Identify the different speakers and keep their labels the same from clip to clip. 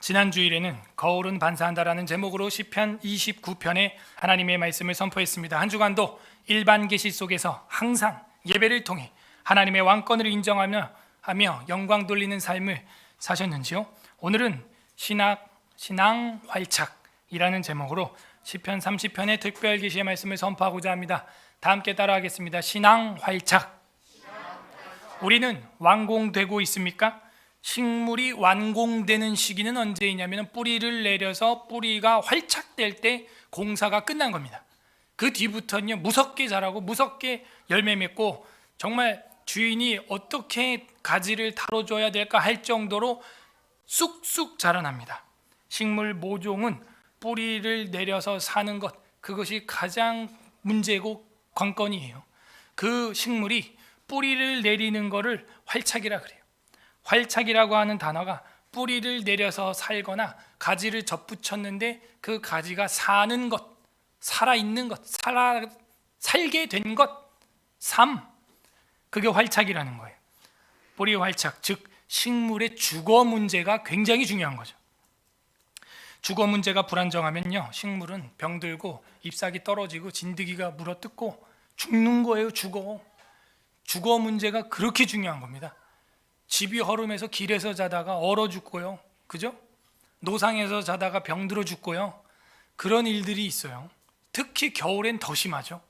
Speaker 1: 지난 주일에는 거울은 반사한다라는 제목으로 시편 29편의 하나님의 말씀을 선포했습니다. 한 주간도 일반 계시 속에서 항상 예배를 통해 하나님의 왕권을 인정하며 영광 돌리는 삶을 사셨는지요? 오늘은 신앙 활착이라는 제목으로 시편 30편의 특별 계시의 말씀을 선포하고자 합니다. 다 함께 따라하겠습니다. 신앙 활착. 우리는 완공되고 있습니까? 식물이 완공되는 시기는 언제이냐면 뿌리를 내려서 뿌리가 활착될 때 공사가 끝난 겁니다. 그 뒤부터는요, 무섭게 자라고 무섭게 열매 맺고 정말 주인이 어떻게 가지를 다뤄줘야 될까 할 정도로 쑥쑥 자라납니다. 식물 모종은 뿌리를 내려서 사는 것, 그것이 가장 문제고 관건이에요. 그 식물이 뿌리를 내리는 것을 활착이라 그래요. 활착이라고 하는 단어가 뿌리를 내려서 살거나 가지를 접붙였는데 그 가지가 사는 것, 살아있는 것, 살게 된 것, 삶, 그게 활착이라는 거예요. 뿌리 활착, 즉 식물의 주거 문제가 굉장히 중요한 거죠. 주거 문제가 불안정하면요, 식물은 병들고 잎사귀 떨어지고 진드기가 물어뜯고 죽는 거예요. 주거 문제가 그렇게 중요한 겁니다. 집이 허름해서 길에서 자다가 얼어 죽고요, 그죠? 노상에서 자다가 병들어 죽고요, 그런 일들이 있어요. 특히 겨울엔 더 심하죠.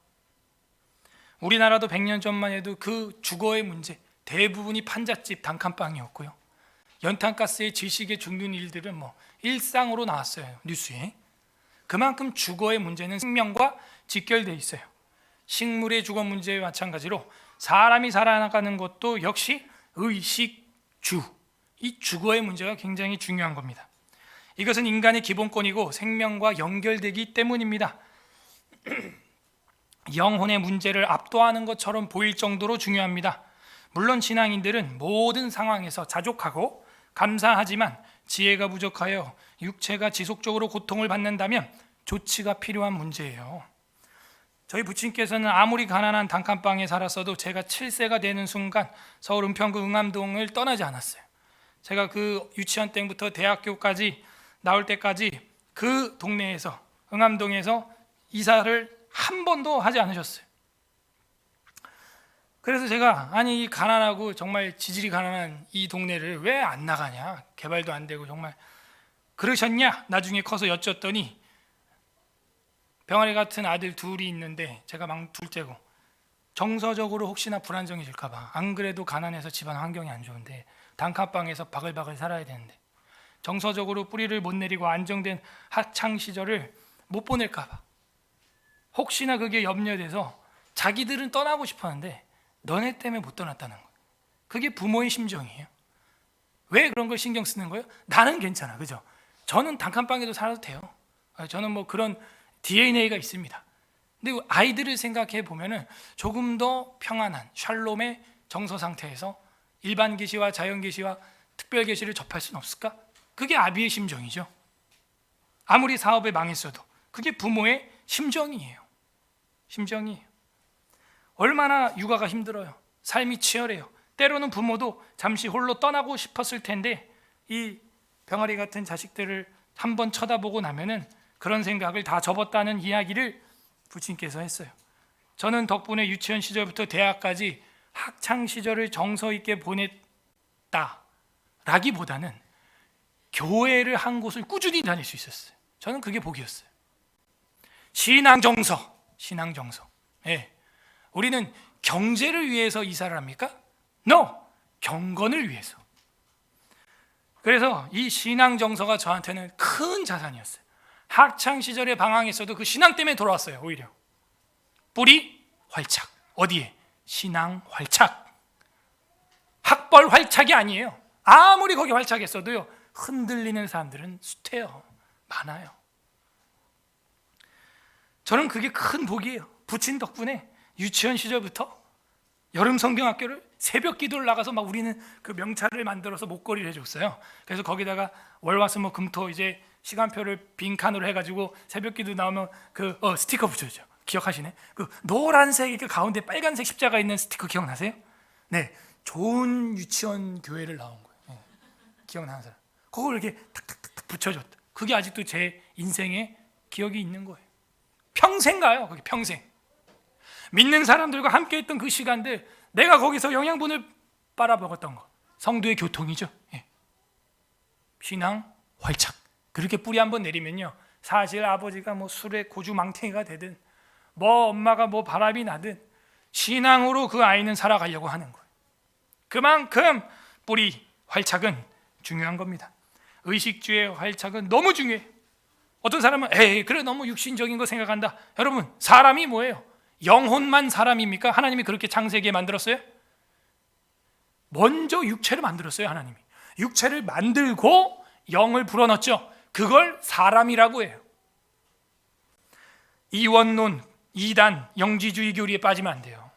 Speaker 1: 우리나라도 100년 전만 해도 그 주거의 문제 대부분이 판잣집 단칸방이었고요, 연탄가스에 질식에 죽는 일들은 일상으로 나왔어요, 뉴스에. 그만큼 주거의 문제는 생명과 직결되어 있어요. 식물의 주거 문제와 마찬가지로 사람이 살아나가는 것도 역시 의식주, 이 주거의 문제가 굉장히 중요한 겁니다. 이것은 인간의 기본권이고 생명과 연결되기 때문입니다. 영혼의 문제를 압도하는 것처럼 보일 정도로 중요합니다. 물론 신앙인들은 모든 상황에서 자족하고 감사하지만 지혜가 부족하여 육체가 지속적으로 고통을 받는다면 조치가 필요한 문제예요. 저희 부친께서는 아무리 가난한 단칸방에 살았어도 제가 7세가 되는 순간 서울 은평구 응암동을 떠나지 않았어요. 제가 그 유치원 때부터 대학교까지 나올 때까지 그 동네에서, 응암동에서 이사를 한 번도 하지 않으셨어요. 그래서 제가 이 가난하고 정말 지질이 가난한 이 동네를 왜 안 나가냐, 개발도 안 되고 정말 그러셨냐, 나중에 커서 여쭸더니 병아리 같은 아들 둘이 있는데 제가 막 둘째고, 정서적으로 혹시나 불안정해질까 봐, 안 그래도 가난해서 집안 환경이 안 좋은데 단칸방에서 바글바글 살아야 되는데 정서적으로 뿌리를 못 내리고 안정된 학창 시절을 못 보낼까 봐, 혹시나 그게 염려돼서 자기들은 떠나고 싶었는데 너네 때문에 못 떠났다는 거예요. 그게 부모의 심정이에요. 왜 그런 걸 신경 쓰는 거예요? 나는 괜찮아, 그죠? 저는 단칸방에도 살아도 돼요. 저는 그런 DNA가 있습니다. 근데 아이들을 생각해 보면은 조금 더 평안한 샬롬의 정서 상태에서 일반 계시와 자연 계시와 특별 계시를 접할 수는 없을까? 그게 아비의 심정이죠. 아무리 사업에 망했어도 그게 부모의 심정이에요. 얼마나 육아가 힘들어요. 삶이 치열해요. 때로는 부모도 잠시 홀로 떠나고 싶었을 텐데 이 병아리 같은 자식들을 한번 쳐다보고 나면은 그런 생각을 다 접었다는 이야기를 부친께서 했어요. 저는 덕분에 유치원 시절부터 대학까지 학창 시절을 정서 있게 보냈다라기보다는 교회를 한 곳을 꾸준히 다닐 수 있었어요. 저는 그게 복이었어요. 신앙 정서. 예. 우리는 경제를 위해서 이사를 합니까? No, 경건을 위해서. 그래서 이 신앙 정서가 저한테는 큰 자산이었어요. 학창 시절에 방황했어도 그 신앙 때문에 돌아왔어요. 오히려 뿌리 활착. 어디에? 신앙 활착. 학벌 활착이 아니에요. 아무리 거기 활착했어도요, 흔들리는 사람들은 숱해요. 많아요. 저는 그게 큰 복이에요. 부친 덕분에 유치원 시절부터 여름 성경학교를 새벽 기도를 나가서 막 우리는 그 명찰을 만들어서 목걸이를 해줬어요. 그래서 거기다가 월화수목 금토 이제 시간표를 빈칸으로 해가지고 새벽 기도 나오면 그 스티커 붙여주죠. 기억하시네? 그 노란색 그 가운데 빨간색 십자가 있는 스티커 기억나세요? 네, 좋은 유치원 교회를 나온 거예요. 네. 기억나는 사람? 그걸 이렇게 탁탁탁탁 붙여줬다. 그게 아직도 제 인생에 기억이 있는 거예요. 평생 가요. 거기 평생. 믿는 사람들과 함께 했던 그 시간들, 내가 거기서 영양분을 빨아먹었던 거. 성도의 교통이죠. 예. 신앙 활착. 그렇게 뿌리 한번 내리면요, 사실 아버지가 뭐 술에 고주망태가 되든 뭐 엄마가 뭐 바람이 나든 신앙으로 그 아이는 살아가려고 하는 거예요. 그만큼 뿌리 활착은 중요한 겁니다. 의식주의 활착은 너무 중요해요. 어떤 사람은 에이 그래 너무 육신적인 거 생각한다. 여러분, 사람이 뭐예요? 영혼만 사람입니까? 하나님이 그렇게 창세기에 만들었어요? 먼저 육체를 만들었어요. 하나님이 육체를 만들고 영을 불어넣었죠. 그걸 사람이라고 해요. 이원론, 이단, 영지주의 교리에 빠지면 안 돼요.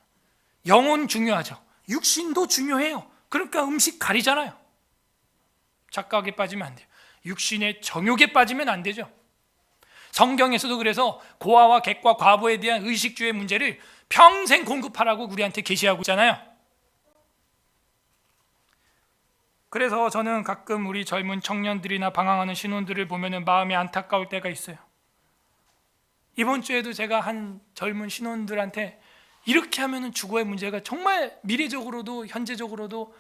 Speaker 1: 영혼 중요하죠. 육신도 중요해요. 그러니까 음식 가리잖아요. 착각에 빠지면 안 돼요. 육신의 정욕에 빠지면 안 되죠. 성경에서도 그래서 고아와 객과 과부에 대한 의식주의 문제를 평생 공급하라고 우리한테 계시하고 있잖아요. 그래서 저는 가끔 우리 젊은 청년들이나 방황하는 신혼들을 보면 마음이 안타까울 때가 있어요. 이번 주에도 제가 한 젊은 신혼들한테 이렇게 하면 주거의 문제가 정말 미래적으로도 현재적으로도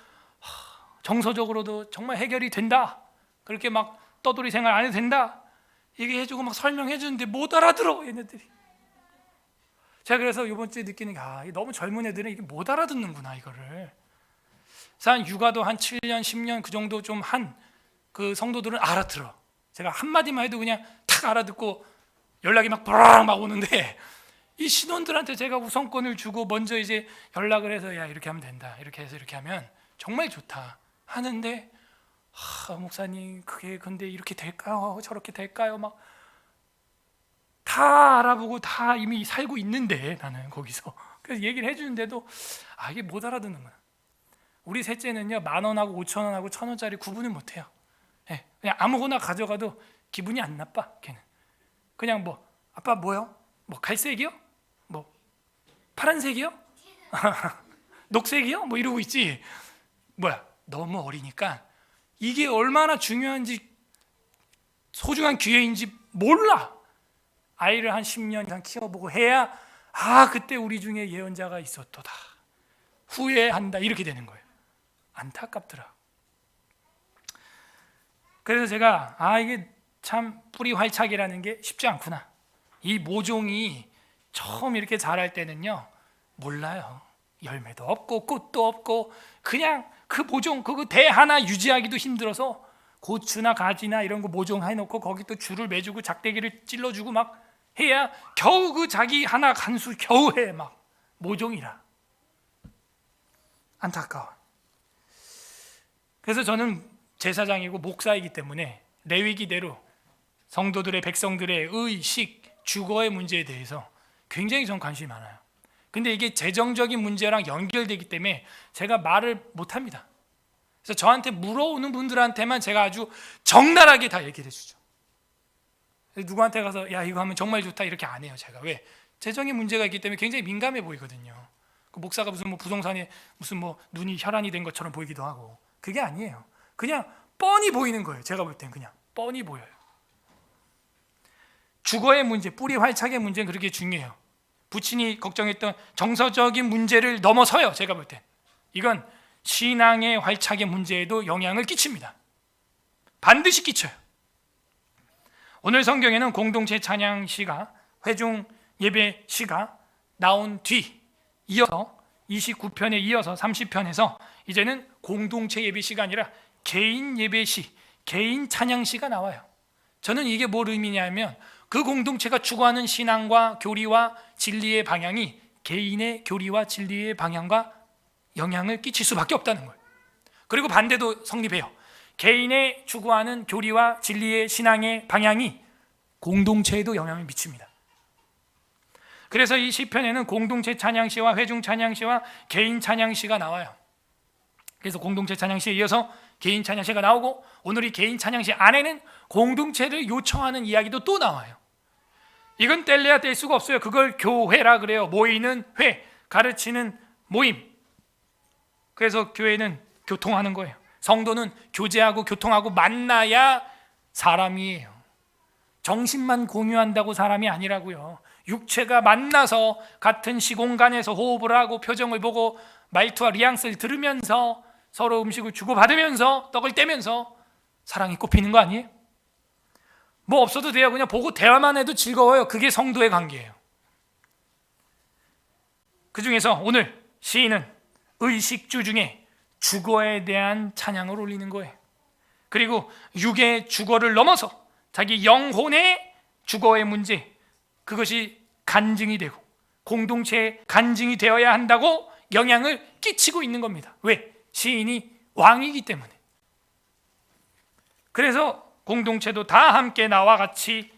Speaker 1: 정서적으로도 정말 해결이 된다, 그렇게 막 떠돌이 생활 안 해도 된다 얘기 해주고 막 설명해 주는데 못 알아들어 얘네들이. 제가 그래서 이번 주에 느끼는 게 너무 젊은 애들은 이게 못 알아듣는구나 이거를. 그래서 한 육아도 한 7년 10년 그 정도 좀 한 그 성도들은 알아들어. 제가 한마디만 해도 그냥 탁 알아듣고 연락이 막 브랑 막 오는데, 이 신혼들한테 제가 우선권을 주고 먼저 이제 연락을 해서 야 이렇게 하면 된다, 이렇게 해서 이렇게 하면 정말 좋다 하는데, 목사님 그게 근데 이렇게 될까요? 저렇게 될까요? 막 다 알아보고 다 이미 살고 있는데 나는 거기서 그래서 얘기를 해주는데도 이게 못 알아듣는구나. 우리 셋째는요 10,000원하고 5,000원하고 1,000원짜리 구분을 못해요. 그냥 아무거나 가져가도 기분이 안 나빠. 걔는 그냥 뭐 아빠 뭐요? 뭐 갈색이요? 뭐 파란색이요? 녹색이요? 뭐 이러고 있지. 뭐야, 너무 어리니까 이게 얼마나 중요한지 소중한 기회인지 몰라. 아이를 한 10년 이상 키워보고 해야 그때 우리 중에 예언자가 있었도다, 후회한다, 이렇게 되는 거예요. 안타깝더라. 그래서 제가 이게 참 뿌리 활착이라는 게 쉽지 않구나. 이 모종이 처음 이렇게 자랄 때는요 몰라요. 열매도 없고 꽃도 없고 그냥 그 모종 그거 대 하나 유지하기도 힘들어서 고추나 가지나 이런 거 모종 해놓고 거기 또 줄을 매주고 작대기를 찔러주고 막 해야 겨우 그 자기 하나 간수 겨우 해. 막 모종이라 안타까워. 그래서 저는 제사장이고 목사이기 때문에 레위기대로 성도들의 백성들의 의식 주거의 문제에 대해서 굉장히 전 관심이 많아요. 근데 이게 재정적인 문제랑 연결되기 때문에 제가 말을 못합니다. 그래서 저한테 물어오는 분들한테만 제가 아주 적나라하게 다 얘기를 해주죠. 누구한테 가서 야 이거 하면 정말 좋다 이렇게 안 해요. 제가 왜? 재정의 문제가 있기 때문에 굉장히 민감해 보이거든요. 그 목사가 무슨 뭐 부동산에 무슨 뭐 눈이 혈안이 된 것처럼 보이기도 하고, 그게 아니에요. 그냥 뻔히 보이는 거예요. 제가 볼 땐 그냥 뻔히 보여요. 주거의 문제, 뿌리 활착의 문제는 그렇게 중요해요. 부친이 걱정했던 정서적인 문제를 넘어서요. 제가 볼 땐 이건 신앙의 활착의 문제에도 영향을 끼칩니다. 반드시 끼쳐요. 오늘 성경에는 공동체 찬양 시가, 회중 예배 시가 나온 뒤 이어서 29편에 이어서 30편에서 이제는 공동체 예배 시가 아니라 개인 예배 시, 개인 찬양 시가 나와요. 저는 이게 뭘 의미냐면 그 공동체가 추구하는 신앙과 교리와 진리의 방향이 개인의 교리와 진리의 방향과 영향을 끼칠 수밖에 없다는 거예요. 그리고 반대도 성립해요. 개인의 추구하는 교리와 진리의 신앙의 방향이 공동체에도 영향을 미칩니다. 그래서 이 시편에는 공동체 찬양시와 회중 찬양시와 개인 찬양시가 나와요. 그래서 공동체 찬양시에 이어서 개인 찬양시가 나오고, 오늘 이 개인 찬양시 안에는 공동체를 요청하는 이야기도 또 나와요. 이건 뗄래야 뗄 수가 없어요. 그걸 교회라 그래요. 모이는 회, 가르치는 모임. 그래서 교회는 교통하는 거예요. 성도는 교제하고 교통하고 만나야 사람이에요. 정신만 공유한다고 사람이 아니라고요. 육체가 만나서 같은 시공간에서 호흡을 하고 표정을 보고 말투와 뉘앙스를 들으면서 서로 음식을 주고받으면서 떡을 떼면서 사랑이 꽃피는 거 아니에요? 뭐 없어도 돼요. 그냥 보고 대화만 해도 즐거워요. 그게 성도의 관계예요. 그 중에서 오늘 시인은 의식주 중에 주거에 대한 찬양을 올리는 거예요. 그리고 육의 주거를 넘어서 자기 영혼의 주거의 문제, 그것이 간증이 되고 공동체의 간증이 되어야 한다고 영향을 끼치고 있는 겁니다. 왜? 시인이 왕이기 때문에. 그래서 공동체도 다 함께 나와 같이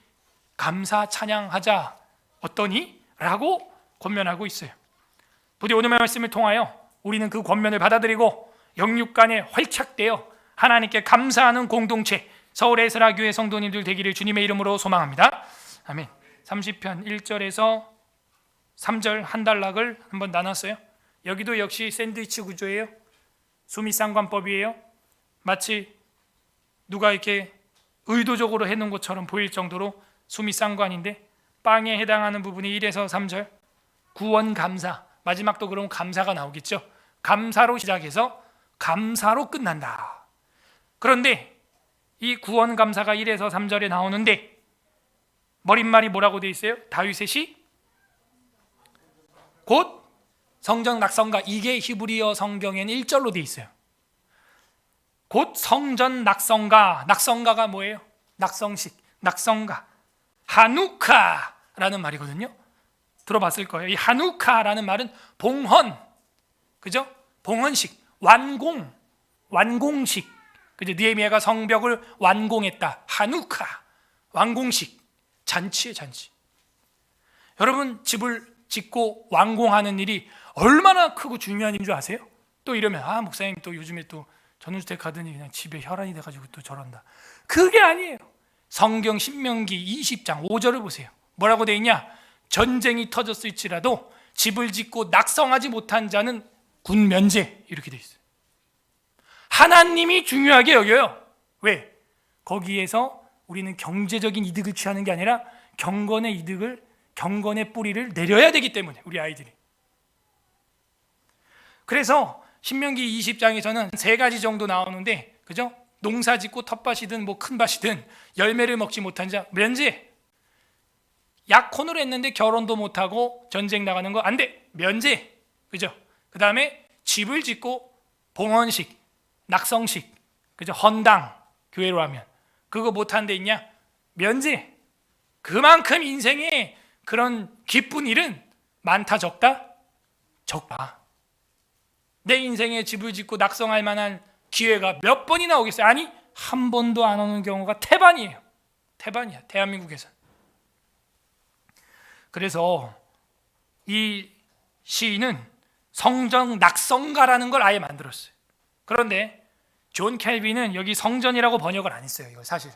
Speaker 1: 감사 찬양하자. 어떠니? 라고 권면하고 있어요. 부디 오늘의 말씀을 통하여 우리는 그 권면을 받아들이고 영육간에 활착되어 하나님께 감사하는 공동체, 서울의 에스라교회 성도님들 되기를 주님의 이름으로 소망합니다. 아멘. 30편 1절에서 3절 한 단락을 한번 나눴어요. 여기도 역시 샌드위치 구조예요. 수미상관법이에요. 마치 누가 이렇게 의도적으로 해놓은 것처럼 보일 정도로 수미상관인데, 빵에 해당하는 부분이 1에서 3절 구원 감사, 마지막도 그럼 감사가 나오겠죠. 감사로 시작해서 감사로 끝난다. 그런데 이 구원 감사가 1에서 3절에 나오는데 머릿말이 뭐라고 돼 있어요? 다윗의 시 곧 성전 낙성가, 이게 히브리어 성경에는 1절로 돼 있어요. 곧 성전 낙성가, 낙성가가 뭐예요? 낙성식, 낙성가, 하누카라는 말이거든요. 들어봤을 거예요. 이 하누카라는 말은 봉헌, 그죠? 봉헌식, 완공, 완공식, 그죠? 느헤미야가 성벽을 완공했다. 하누카, 완공식, 잔치의 잔치. 여러분, 집을 짓고 완공하는 일이 얼마나 크고 중요한 일인 줄 아세요? 또 이러면 목사님 또 요즘에 또 전원주택 가더니 그냥 집에 혈안이 돼가지고 또 저런다. 그게 아니에요. 성경 신명기 20장 5절을 보세요. 뭐라고 돼 있냐? 전쟁이 터졌을지라도 집을 짓고 낙성하지 못한 자는 군 면제, 이렇게 돼 있어요. 하나님이 중요하게 여겨요. 왜? 거기에서 우리는 경제적인 이득을 취하는 게 아니라 경건의 이득을, 경건의 뿌리를 내려야 되기 때문에, 우리 아이들이. 그래서 신명기 20장에서는 3가지 정도 나오는데, 그죠? 농사 짓고 텃밭이든 뭐 큰 밭이든 열매를 먹지 못한 자 면제. 약혼을 했는데 결혼도 못하고 전쟁 나가는 거 안 돼, 면제. 그죠? 그 다음에 집을 짓고 봉헌식, 낙성식, 그죠? 헌당, 교회로 하면 그거 못한 데 있냐? 면제. 그만큼 인생에 그런 기쁜 일은 많다, 적다? 적다. 내 인생에 집을 짓고 낙성할 만한 기회가 몇 번이나 오겠어요? 아니, 한 번도 안 오는 경우가 태반이에요. 태반이야, 대한민국에서. 그래서 이 시인은 성전 낙성가라는 걸 아예 만들었어요. 그런데 존 캘빈은 여기 성전이라고 번역을 안 했어요. 이거 사실.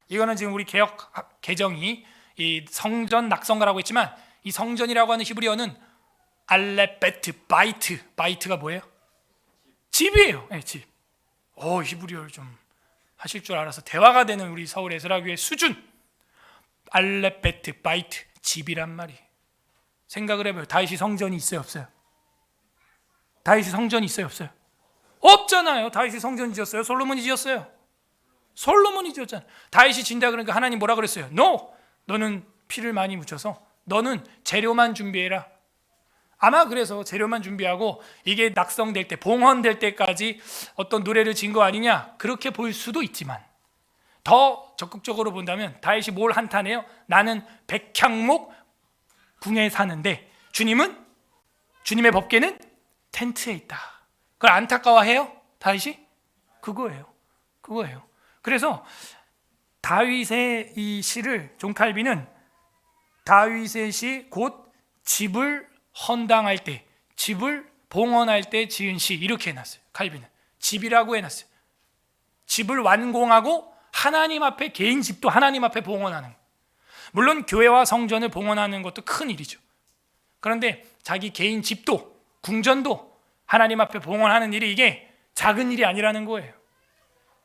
Speaker 1: 이거는 지금 우리 개역 개정이 이 성전 낙성가라고 했지만, 이 성전이라고 하는 히브리어는 알레베트, 바이트. 바이트가 뭐예요? 집이에요. 네, 집. 히브리어를 좀 하실 줄 알아서 대화가 되는 우리 서울 에스라교회 수준. 알레베트, 바이트, 집이란 말이에요. 생각을 해봐요. 다윗이 성전이 있어요, 없어요? 다윗이 성전이 있어요, 없어요? 없잖아요. 다윗이 성전 지었어요? 솔로몬이 지었어요? 솔로몬이 지었잖아요. 다윗이 진다 그러니까 하나님 뭐라 그랬어요? No! 너는 피를 많이 묻혀서 너는 재료만 준비해라. 아마 그래서 재료만 준비하고 이게 낙성될 때, 봉헌될 때까지 어떤 노래를 진 거 아니냐, 그렇게 볼 수도 있지만, 더 적극적으로 본다면 다윗이 뭘 한탄해요? 나는 백향목 궁에 사는데 주님은, 주님의 법궤는 텐트에 있다. 그걸 안타까워해요? 다윗이? 그거예요. 그래서 다윗의 이 시를 존 칼빈은 다윗의 시 곧 집을 헌당할 때, 집을 봉헌할 때 지은 시, 이렇게 해놨어요. 칼빈은 집이라고 해놨어요. 집을 완공하고 하나님 앞에, 개인 집도 하나님 앞에 봉헌하는, 물론 교회와 성전을 봉헌하는 것도 큰 일이죠. 그런데 자기 개인 집도, 궁전도 하나님 앞에 봉헌하는 일이, 이게 작은 일이 아니라는 거예요.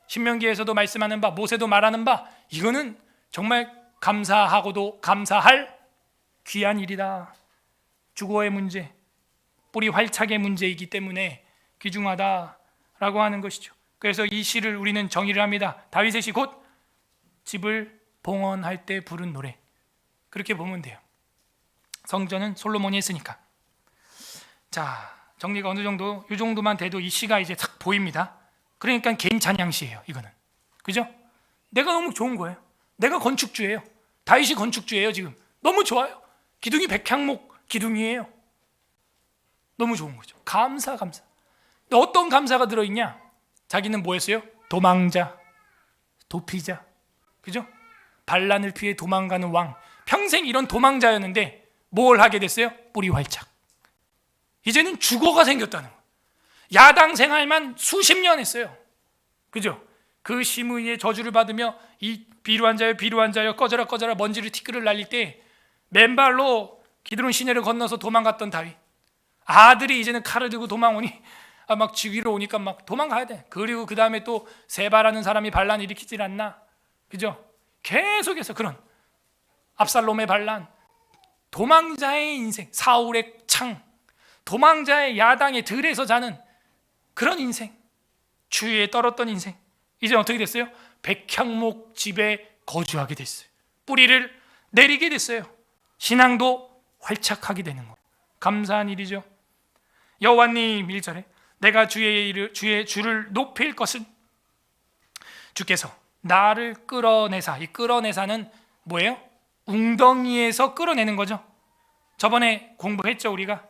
Speaker 1: 신명기에서도 말씀하는 바, 모세도 말하는 바, 이거는 정말 감사하고도 감사할 귀한 일이다. 주거의 문제, 뿌리 활착의 문제이기 때문에 귀중하다라고 하는 것이죠. 그래서 이 시를 우리는 정의를 합니다. 다윗의 시 곧 집을 봉헌할 때 부른 노래, 그렇게 보면 돼요. 성전은 솔로몬이 했으니까. 자, 정리가 어느 정도, 이 정도만 돼도 이 시가 이제 탁 보입니다. 그러니까 개인 찬양시예요, 이거는. 그죠? 내가 너무 좋은 거예요. 내가 건축주예요. 다윗이 건축주예요. 지금 너무 좋아요. 기둥이 백향목 기둥이에요. 너무 좋은 거죠. 감사. 근데 어떤 감사가 들어있냐? 자기는 뭐 했어요? 도망자, 도피자, 그죠? 반란을 피해 도망가는 왕, 평생 이런 도망자였는데 뭘 하게 됐어요? 뿌리 활착. 이제는 주거가 생겼다는 거예요. 야당 생활만 수십 년 했어요. 그죠? 그 심의의 저주를 받으며 이 비루한 자여 꺼져라 먼지를 티끌을 날릴 때 맨발로 기드론 시내를 건너서 도망갔던 다윗, 아들이 이제는 칼을 들고 도망오니 막 지위로 오니까 막 도망가야 돼. 그리고 그 다음에 또 세바라는 사람이 반란 일으키질 않나, 그죠? 계속해서 그런 압살롬의 반란, 도망자의 인생, 사울의 창, 도망자의 야당의 들에서 자는 그런 인생, 추위에 떨었던 인생, 이제 어떻게 됐어요? 백향목 집에 거주하게 됐어요. 뿌리를 내리게 됐어요. 신앙도 활착하게 되는 거예요. 감사한 일이죠. 여호와님 1절에 내가 주의 주를 높일 것은 주께서 나를 끌어내사. 이 끌어내사는 뭐예요? 웅덩이에서 끌어내는 거죠. 저번에 공부했죠. 우리가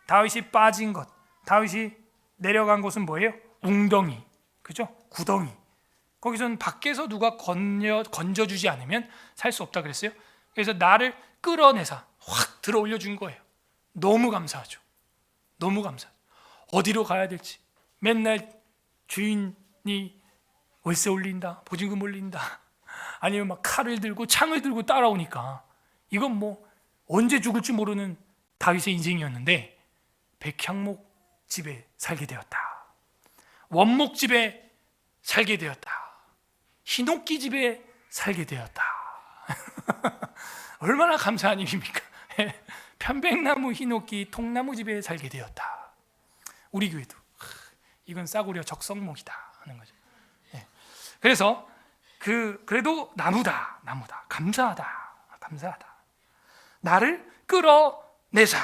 Speaker 1: 다윗이 빠진 것, 다윗이 내려간 곳은 뭐예요? 웅덩이, 그죠? 구덩이. 거기서는 밖에서 누가 건져주지 않으면 살 수 없다 그랬어요. 그래서 나를 끌어내사 확 들어 올려준 거예요. 너무 감사하죠. 너무 감사하죠. 어디로 가야 될지, 맨날 주인이 월세 올린다, 보증금 올린다, 아니면 막 칼을 들고 창을 들고 따라오니까 이건 뭐 언제 죽을지 모르는 다윗의 인생이었는데 백향목 집에 살게 되었다. 원목 집에 살게 되었다. 히노키 집에 살게 되었다. 얼마나 감사한 일입니까? 편백나무, 히노키, 통나무 집에 살게 되었다. 우리 교회도 이건 싸구려 적성목이다 하는 거죠. 그래서 그래도 나무다. 감사하다. 나를 끌어내사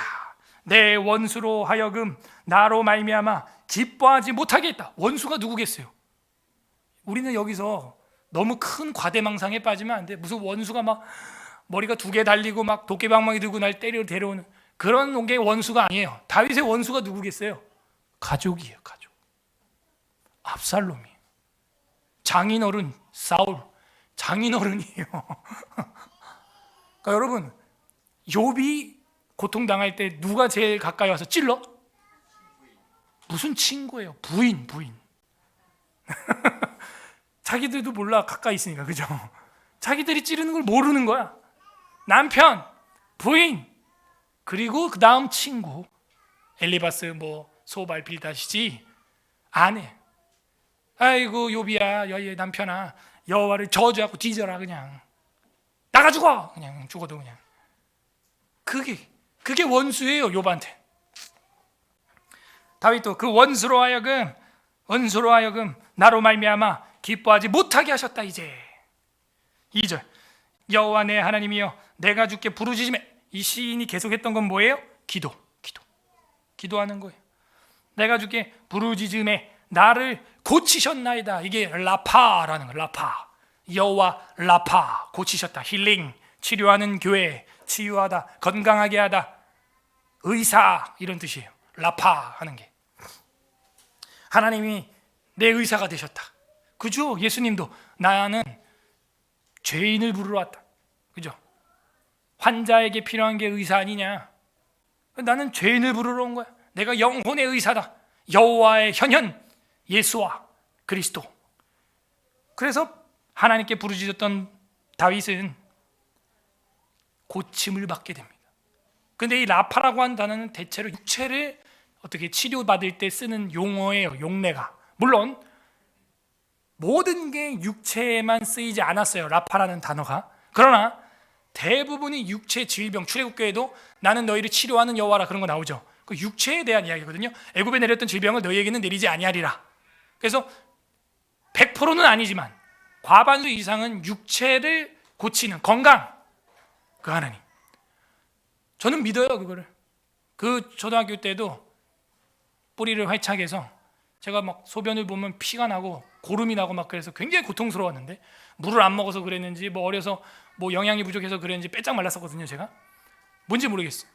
Speaker 1: 내 원수로 하여금 나로 말미암아 기뻐하지 못하게 했다. 원수가 누구겠어요? 우리는 여기서 너무 큰 과대망상에 빠지면 안 돼. 무슨 원수가 막 머리가 2개 달리고 막 도깨방망이 들고 날 때려 데려오는 그런 게 원수가 아니에요. 다윗의 원수가 누구겠어요? 가족이에요. 가족. 압살롬이에요. 장인어른 사울, 장인어른이에요. 그러니까 여러분, 욥이 고통당할 때 누가 제일 가까이 와서 찔러? 무슨 친구예요? 부인. 자기들도 몰라, 가까이 있으니까. 그죠? 자기들이 찌르는 걸 모르는 거야. 남편, 부인, 그리고 그 다음 친구. 엘리바스 뭐 소발 빌다시지, 아내. 아이고 욥이야, 여의 남편아, 여호와를 저주하고 뒤져라. 그냥 나가 죽어. 그냥 죽어도 그냥. 그게 원수예요, 욥한테. 다윗도 그 원수로 하여금 나로 말미암아 기뻐하지 못하게 하셨다. 이제 2절 여호와 내 하나님이여 내가 주께 부르짖음에, 이 시인이 계속했던 건 뭐예요? 기도하는 거예요. 내가 주께 부르짖음에 나를 고치셨나이다. 이게 라파라는 거예요. 라파, 여호와 라파, 고치셨다. 힐링, 치료하는 교회, 치유하다, 건강하게 하다, 의사, 이런 뜻이에요. 라파 하는 게 하나님이 내 의사가 되셨다. 그죠? 예수님도 나는 죄인을 부르러 왔다. 그죠? 환자에게 필요한 게 의사 아니냐? 나는 죄인을 부르러 온 거야. 내가 영혼의 의사다. 여호와의 현현, 예수와 그리스도. 그래서 하나님께 부르짖었던 다윗은 고침을 받게 됩니다. 근데 이 라파라고 하는 단어는 대체로 육체를 어떻게 치료받을 때 쓰는 용어예요. 용례가. 물론 모든 게 육체에만 쓰이지 않았어요. 라파라는 단어가. 그러나 대부분이 육체 질병, 출애굽교에도 나는 너희를 치료하는 여호와라 그런 거 나오죠. 그 육체에 대한 이야기거든요. 애굽에 내렸던 질병을 너희에게는 내리지 아니하리라. 그래서 100%는 아니지만 과반수 이상은 육체를 고치는 건강, 그 하나님. 저는 믿어요, 그거를. 그 초등학교 때도 뿌리를 활착해서 제가 막 소변을 보면 피가 나고 고름이 나고 막 그래서 굉장히 고통스러웠는데, 물을 안 먹어서 그랬는지 뭐 어려서 뭐 영양이 부족해서 그랬는지 빼짝 말랐었거든요. 제가 뭔지 모르겠어요.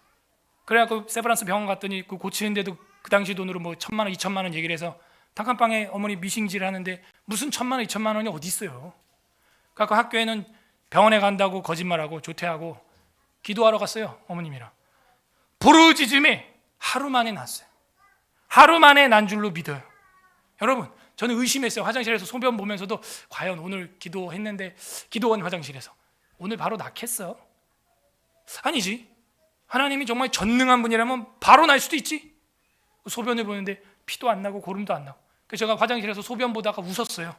Speaker 1: 그래갖고 세브란스 병원 갔더니 그 고치는데도 그 당시 돈으로 뭐 1,000만 원, 2,000만 원 얘기를 해서 단칸방에 어머니 미싱질 하는데 무슨 1,000만 원, 2,000만 원이 어디 있어요. 그래갖고 학교에는 병원에 간다고 거짓말하고 조퇴하고 기도하러 갔어요. 어머님이랑. 부르짖음에 하루 만에 났어요. 하루 만에 난 줄로 믿어요. 여러분, 저는 의심했어요. 화장실에서 소변 보면서도 과연 오늘 기도했는데, 기도원 화장실에서 오늘 바로 낫겠어? 아니지. 하나님이 정말 전능한 분이라면 바로 날 수도 있지. 소변을 보는데 피도 안 나고 고름도 안 나고. 그래서 제가 화장실에서 소변 보다가 웃었어요.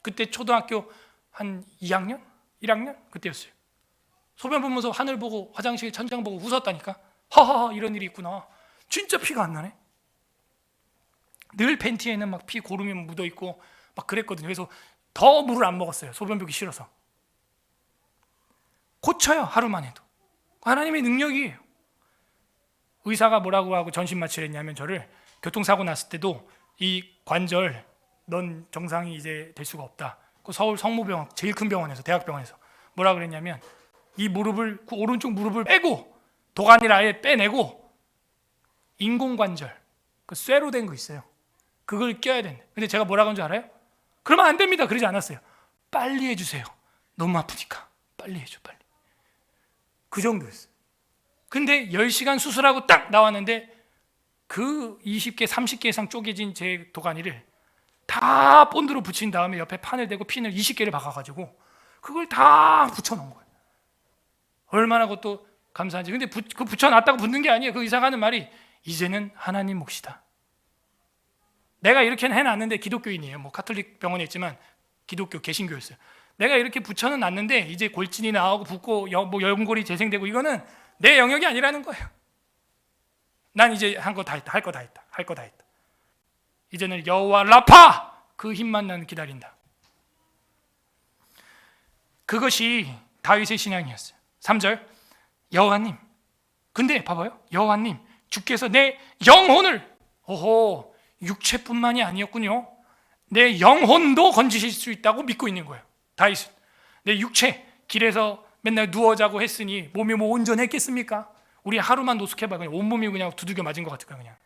Speaker 1: 그때 초등학교 한 2학년? 1학년? 그때였어요. 소변 보면서 하늘 보고 화장실 천장 보고 웃었다니까. 하하, 이런 일이 있구나. 진짜 피가 안 나네. 늘 팬티에는 막 피 고름이 묻어 있고 막 그랬거든요. 그래서 더 물을 안 먹었어요. 소변 보기 싫어서. 고쳐요, 하루만 해도. 하나님의 능력이에요. 의사가 뭐라고 하고 전신 마취를 했냐면, 저를 교통사고 났을 때도 이 관절 넌 정상이 이제 될 수가 없다. 그 서울 성모병원, 제일 큰 병원에서, 대학병원에서 뭐라 그랬냐면, 이 무릎을, 그 오른쪽 무릎을 빼고 도가니를 아예 빼내고 인공관절, 그 쇠로 된 거 있어요. 그걸 껴야 된대. 근데 제가 뭐라고 한 줄 알아요? 그러면 안 됩니다. 그러지 않았어요. 빨리 해주세요. 너무 아프니까 빨리 해줘, 빨리. 그 정도였어요. 근데 10시간 수술하고 딱 나왔는데 그 20개, 30개 이상 쪼개진 제 도가니를 다 본드로 붙인 다음에 옆에 판을 대고 핀을 20개를 박아가지고 그걸 다 붙여놓은 거예요. 얼마나 그것도 감사한지. 근데 그 붙여놨다고 붙는 게 아니에요. 그 의사가 하는 말이 이제는 하나님 몫이다. 내가 이렇게 해놨는데, 기독교인이에요. 뭐 가톨릭 병원에 있지만 기독교 개신교였어요. 내가 이렇게 붙여는 놨는데 이제 골진이 나오고 붓고 뭐 연골이 재생되고 이거는 내 영역이 아니라는 거예요. 난 이제 한 거 다 했다. 할 거 다 했다. 할 거 다 했다. 이제는 여호와 라파, 그 힘만 나는 기다린다. 그것이 다윗의 신앙이었어요. 3절, 여호와님. 근데 봐봐요. 여호와님, 주께서 내 영혼을, 오호, 육체뿐만이 아니었군요. 내 영혼도 건지실 수 있다고 믿고 있는 거예요. 다윗은 내 육체, 길에서 맨날 누워 자고 했으니 몸이 뭐 온전했겠습니까? 우리 하루만 노숙해봐요. 그냥 온몸이 그냥 두들겨 맞은 것 같을 거예요. 그냥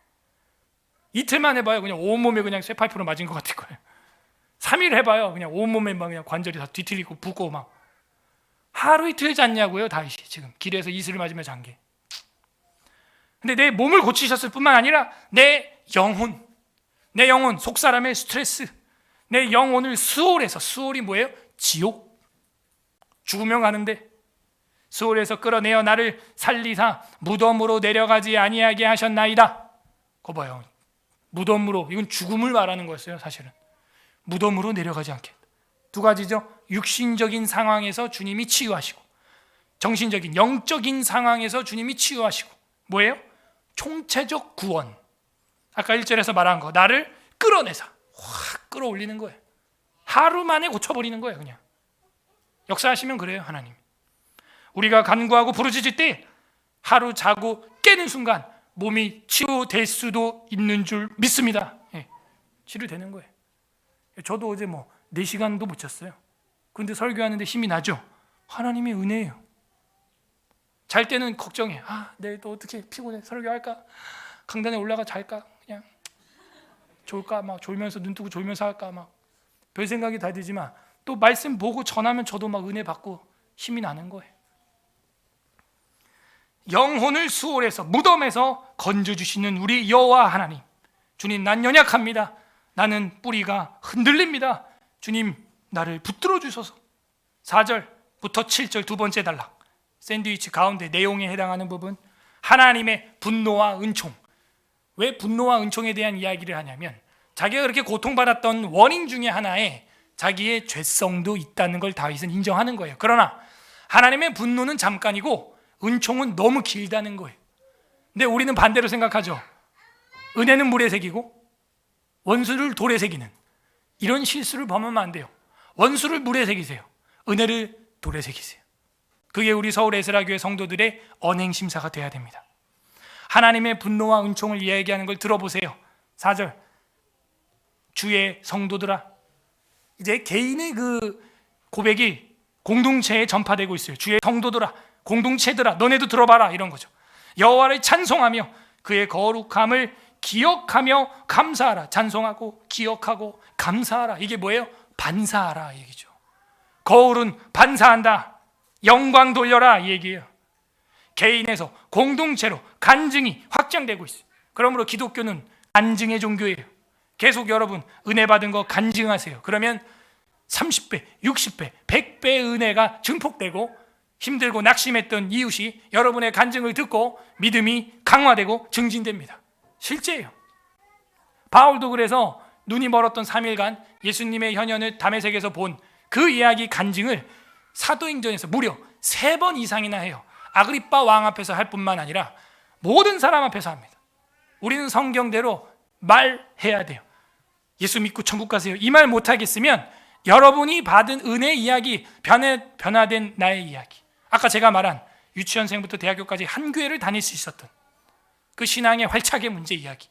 Speaker 1: 이틀만 해봐요. 그냥 온몸에 그냥 쇠파이프로 맞은 것 같을 거예요. 3일 해봐요. 그냥 온몸에 막 그냥 관절이 다 뒤틀리고 붓고 막. 하루 이틀 잤냐고요, 다윗이 지금 길에서 이슬을 맞으며 잔 게. 근데 내 몸을 고치셨을 뿐만 아니라 내 영혼, 속사람의 스트레스, 내 영혼을 수월에서, 수월이 뭐예요? 지옥, 죽으면 가는데 수월에서 끌어내어 나를 살리사 무덤으로 내려가지 아니하게 하셨나이다. 그거 봐요. 무덤으로, 이건 죽음을 말하는 거였어요. 사실은 무덤으로 내려가지 않게. 두 가지죠. 육신적인 상황에서 주님이 치유하시고, 정신적인, 영적인 상황에서 주님이 치유하시고, 뭐예요? 총체적 구원. 아까 1절에서 말한 거, 나를 끌어내서 확 끌어올리는 거예요. 하루 만에 고쳐버리는 거예요. 그냥 역사하시면 그래요, 하나님. 우리가 간구하고 부르짖을 때 하루 자고 깨는 순간 몸이 치유될 수도 있는 줄 믿습니다. 예, 치료되는 거예요. 저도 어제 뭐 4시간도 못 잤어요. 근데 설교하는데 힘이 나죠? 하나님의 은혜예요. 잘 때는 걱정해. 내일 또 어떻게 피곤해, 설교할까? 강단에 올라가 잘까? 그냥 졸까? 막 졸면서, 눈 뜨고 졸면서 할까? 막 별 생각이 다 들지만 또 말씀 보고 전하면 저도 막 은혜 받고 힘이 나는 거예요. 영혼을 수월해서, 무덤에서 건져주시는 우리 여호와 하나님. 주님, 난 연약합니다. 나는 뿌리가 흔들립니다. 주님, 나를 붙들어 주소서. 4절부터 7절 두 번째 단락, 샌드위치 가운데 내용에 해당하는 부분, 하나님의 분노와 은총. 왜 분노와 은총에 대한 이야기를 하냐면, 자기가 그렇게 고통받았던 원인 중에 하나에 자기의 죄성도 있다는 걸 다윗은 인정하는 거예요. 그러나 하나님의 분노는 잠깐이고 은총은 너무 길다는 거예요. 근데 우리는 반대로 생각하죠. 은혜는 물에 새기고 원수를 돌에 새기는 이런 실수를 범하면 안 돼요. 원수를 물에 새기세요. 은혜를 돌에 새기세요. 그게 우리 서울 에스라교회 성도들의 언행심사가 돼야 됩니다. 하나님의 분노와 은총을 이야기하는 걸 들어보세요. 4절, 주의 성도들아. 이제 개인의 그 고백이 공동체에 전파되고 있어요. 주의 성도들아, 공동체들아, 너네도 들어봐라, 이런 거죠. 여호와를 찬송하며 그의 거룩함을 기억하며 감사하라. 찬송하고 기억하고 감사하라. 이게 뭐예요? 반사하라 이 얘기죠. 거울은 반사한다. 영광 돌려라 이 얘기예요. 개인에서 공동체로 간증이 확장되고 있어요. 그러므로 기독교는 간증의 종교예요. 계속 여러분 은혜 받은 거 간증하세요. 그러면 30배, 60배, 100배의 은혜가 증폭되고 힘들고 낙심했던 이웃이 여러분의 간증을 듣고 믿음이 강화되고 증진됩니다. 실제예요. 바울도 그래서 눈이 멀었던 3일간 예수님의 현현을 다메섹에서 본 그 이야기 간증을 사도행전에서 무려 3번 이상이나 해요. 아그리빠 왕 앞에서 할 뿐만 아니라 모든 사람 앞에서 합니다. 우리는 성경대로 말해야 돼요. 예수 믿고 천국 가세요. 이 말 못하겠으면 여러분이 받은 은혜 이야기, 변화된 나의 이야기, 아까 제가 말한 유치원생부터 대학교까지 한 교회를 다닐 수 있었던 그 신앙의 활착의 문제 이야기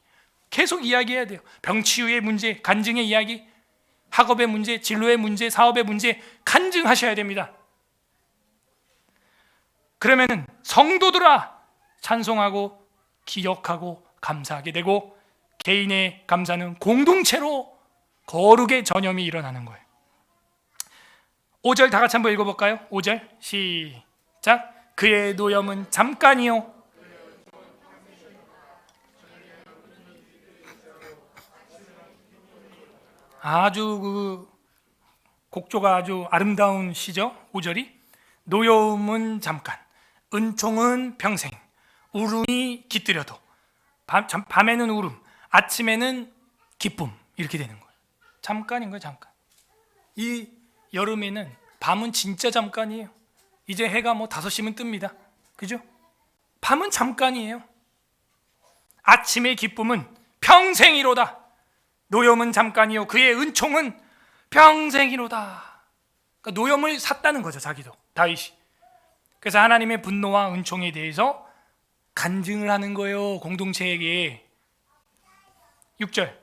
Speaker 1: 계속 이야기해야 돼요. 병치유의 문제, 간증의 이야기, 학업의 문제, 진로의 문제, 사업의 문제 간증하셔야 됩니다. 그러면 성도들아 찬송하고 기억하고 감사하게 되고 개인의 감사는 공동체로 거룩의 전염이 일어나는 거예요. 5절 다 같이 한번 읽어볼까요? 5절 시작. 그의 노염은 잠깐이요 아주 그 곡조가 아주 아름다운 시죠. 5절이 노여움은 잠깐, 은총은 평생, 울음이 깃들여도 밤에는 울음, 아침에는 기쁨 이렇게 되는 거예요. 잠깐인 거예요. 잠깐. 이 여름에는 밤은 진짜 잠깐이에요. 이제 해가 뭐 5시면 뜹니다. 그죠? 밤은 잠깐이에요. 아침의 기쁨은 평생이로다. 노염은 잠깐이요 그의 은총은 평생이로다. 그러니까 노염을 샀다는 거죠. 자기도 다윗이. 그래서 하나님의 분노와 은총에 대해서 간증을 하는 거예요. 공동체에게. 6절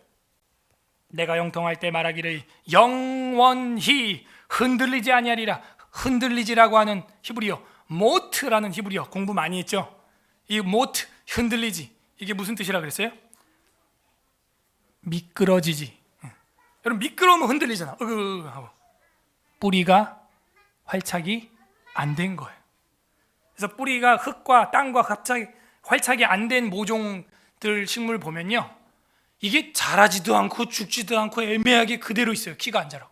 Speaker 1: 내가 형통할 때 말하기를 영원히 흔들리지 아니하리라. 흔들리지라고 하는 히브리어 모트라는 히브리어 공부 많이 했죠. 이 모트 흔들리지 이게 무슨 뜻이라 그랬어요? 미끄러지지. 여러분 미끄러우면 흔들리잖아. 하고 뿌리가 활착이 안 된 거예요. 그래서 뿌리가 흙과 땅과 갑자기 활착이 안 된 모종들 식물 보면요, 이게 자라지도 않고 죽지도 않고 애매하게 그대로 있어요. 키가 안 자라고.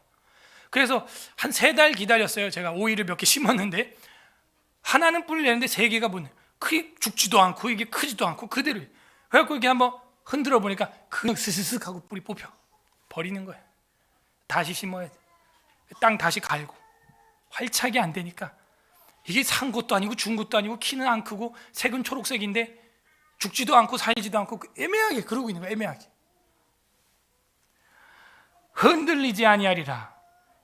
Speaker 1: 그래서 한 3달 기다렸어요. 제가 오이를 몇 개 심었는데 하나는 뿌리를 내는데 3개가 뭐냐, 크게 죽지도 않고 이게 크지도 않고 그대로. 그래갖고 이렇게 한번 흔들어 보니까 그냥 스스슥 하고 뿌리 뽑혀 버리는 거예요. 다시 심어야 돼. 땅 다시 갈고. 활착이 안 되니까 이게 산 것도 아니고 준 것도 아니고 키는 안 크고 색은 초록색인데 죽지도 않고 살지도 않고 애매하게 그러고 있는 거예요. 애매하게. 흔들리지 아니하리라.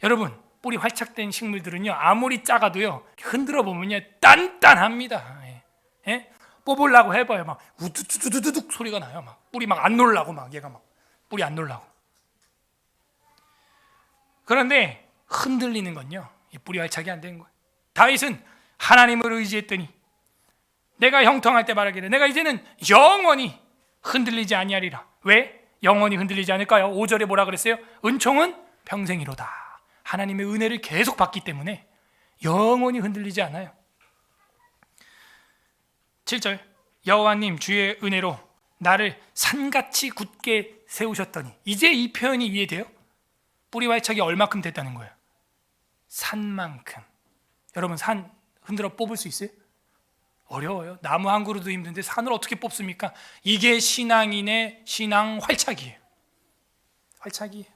Speaker 1: 여러분 뿌리 활착된 식물들은요 아무리 작아도요 흔들어 보면요 단단합니다. 예? 뽑으려고 해봐요. 막 우두두두두둑 소리가 나요. 막 뿌리 막 안 놀라고 막 얘가 막 뿌리 안 놀라고. 그런데 흔들리는 건요 이 뿌리 활착이 안 되는 거예요. 다윗은 하나님을 의지했더니 내가 형통할 때 말하기를 내가 이제는 영원히 흔들리지 아니하리라. 왜? 영원히 흔들리지 않을까요? 5절에 뭐라 그랬어요? 은총은 평생이로다. 하나님의 은혜를 계속 받기 때문에 영원히 흔들리지 않아요. 7절 여호와님 주의 은혜로 나를 산같이 굳게 세우셨더니. 이제 이 표현이 이해돼요? 뿌리 활착이 얼마큼 됐다는 거예요? 산만큼. 여러분 산 흔들어 뽑을 수 있어요? 어려워요. 나무 한 그루도 힘든데 산을 어떻게 뽑습니까? 이게 신앙인의 신앙 활착이에요. 활착이에요.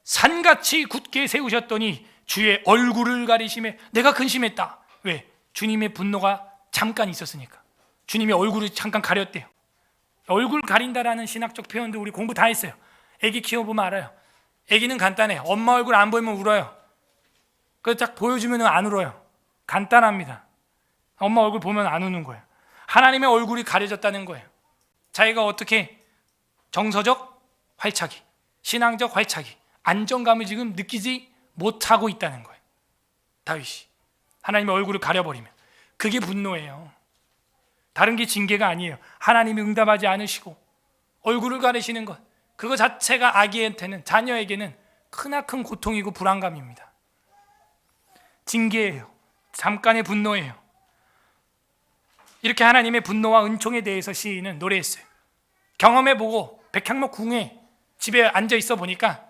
Speaker 1: 산같이 굳게 세우셨더니 주의 얼굴을 가리심에 내가 근심했다. 왜? 주님의 분노가 잠깐 있었으니까. 주님의 얼굴을 잠깐 가렸대요. 얼굴 가린다라는 신학적 표현도 우리 공부 다 했어요. 애기 키워보면 알아요. 애기는 간단해. 엄마 얼굴 안 보이면 울어요. 그걸 딱 보여주면 안 울어요. 간단합니다. 엄마 얼굴 보면 안 우는 거예요. 하나님의 얼굴이 가려졌다는 거예요. 자기가 어떻게 정서적 활차기, 신앙적 활차기, 안정감을 지금 느끼지 못하고 있다는 거예요. 다윗이 하나님의 얼굴을 가려버리면 그게 분노예요. 다른 게 징계가 아니에요. 하나님이 응답하지 않으시고 얼굴을 가리시는 것, 그거 자체가 아기한테는, 자녀에게는 크나큰 고통이고 불안감입니다. 징계예요. 잠깐의 분노예요. 이렇게 하나님의 분노와 은총에 대해서 시인은 노래했어요. 경험해보고 백향목 궁에 집에 앉아 있어 보니까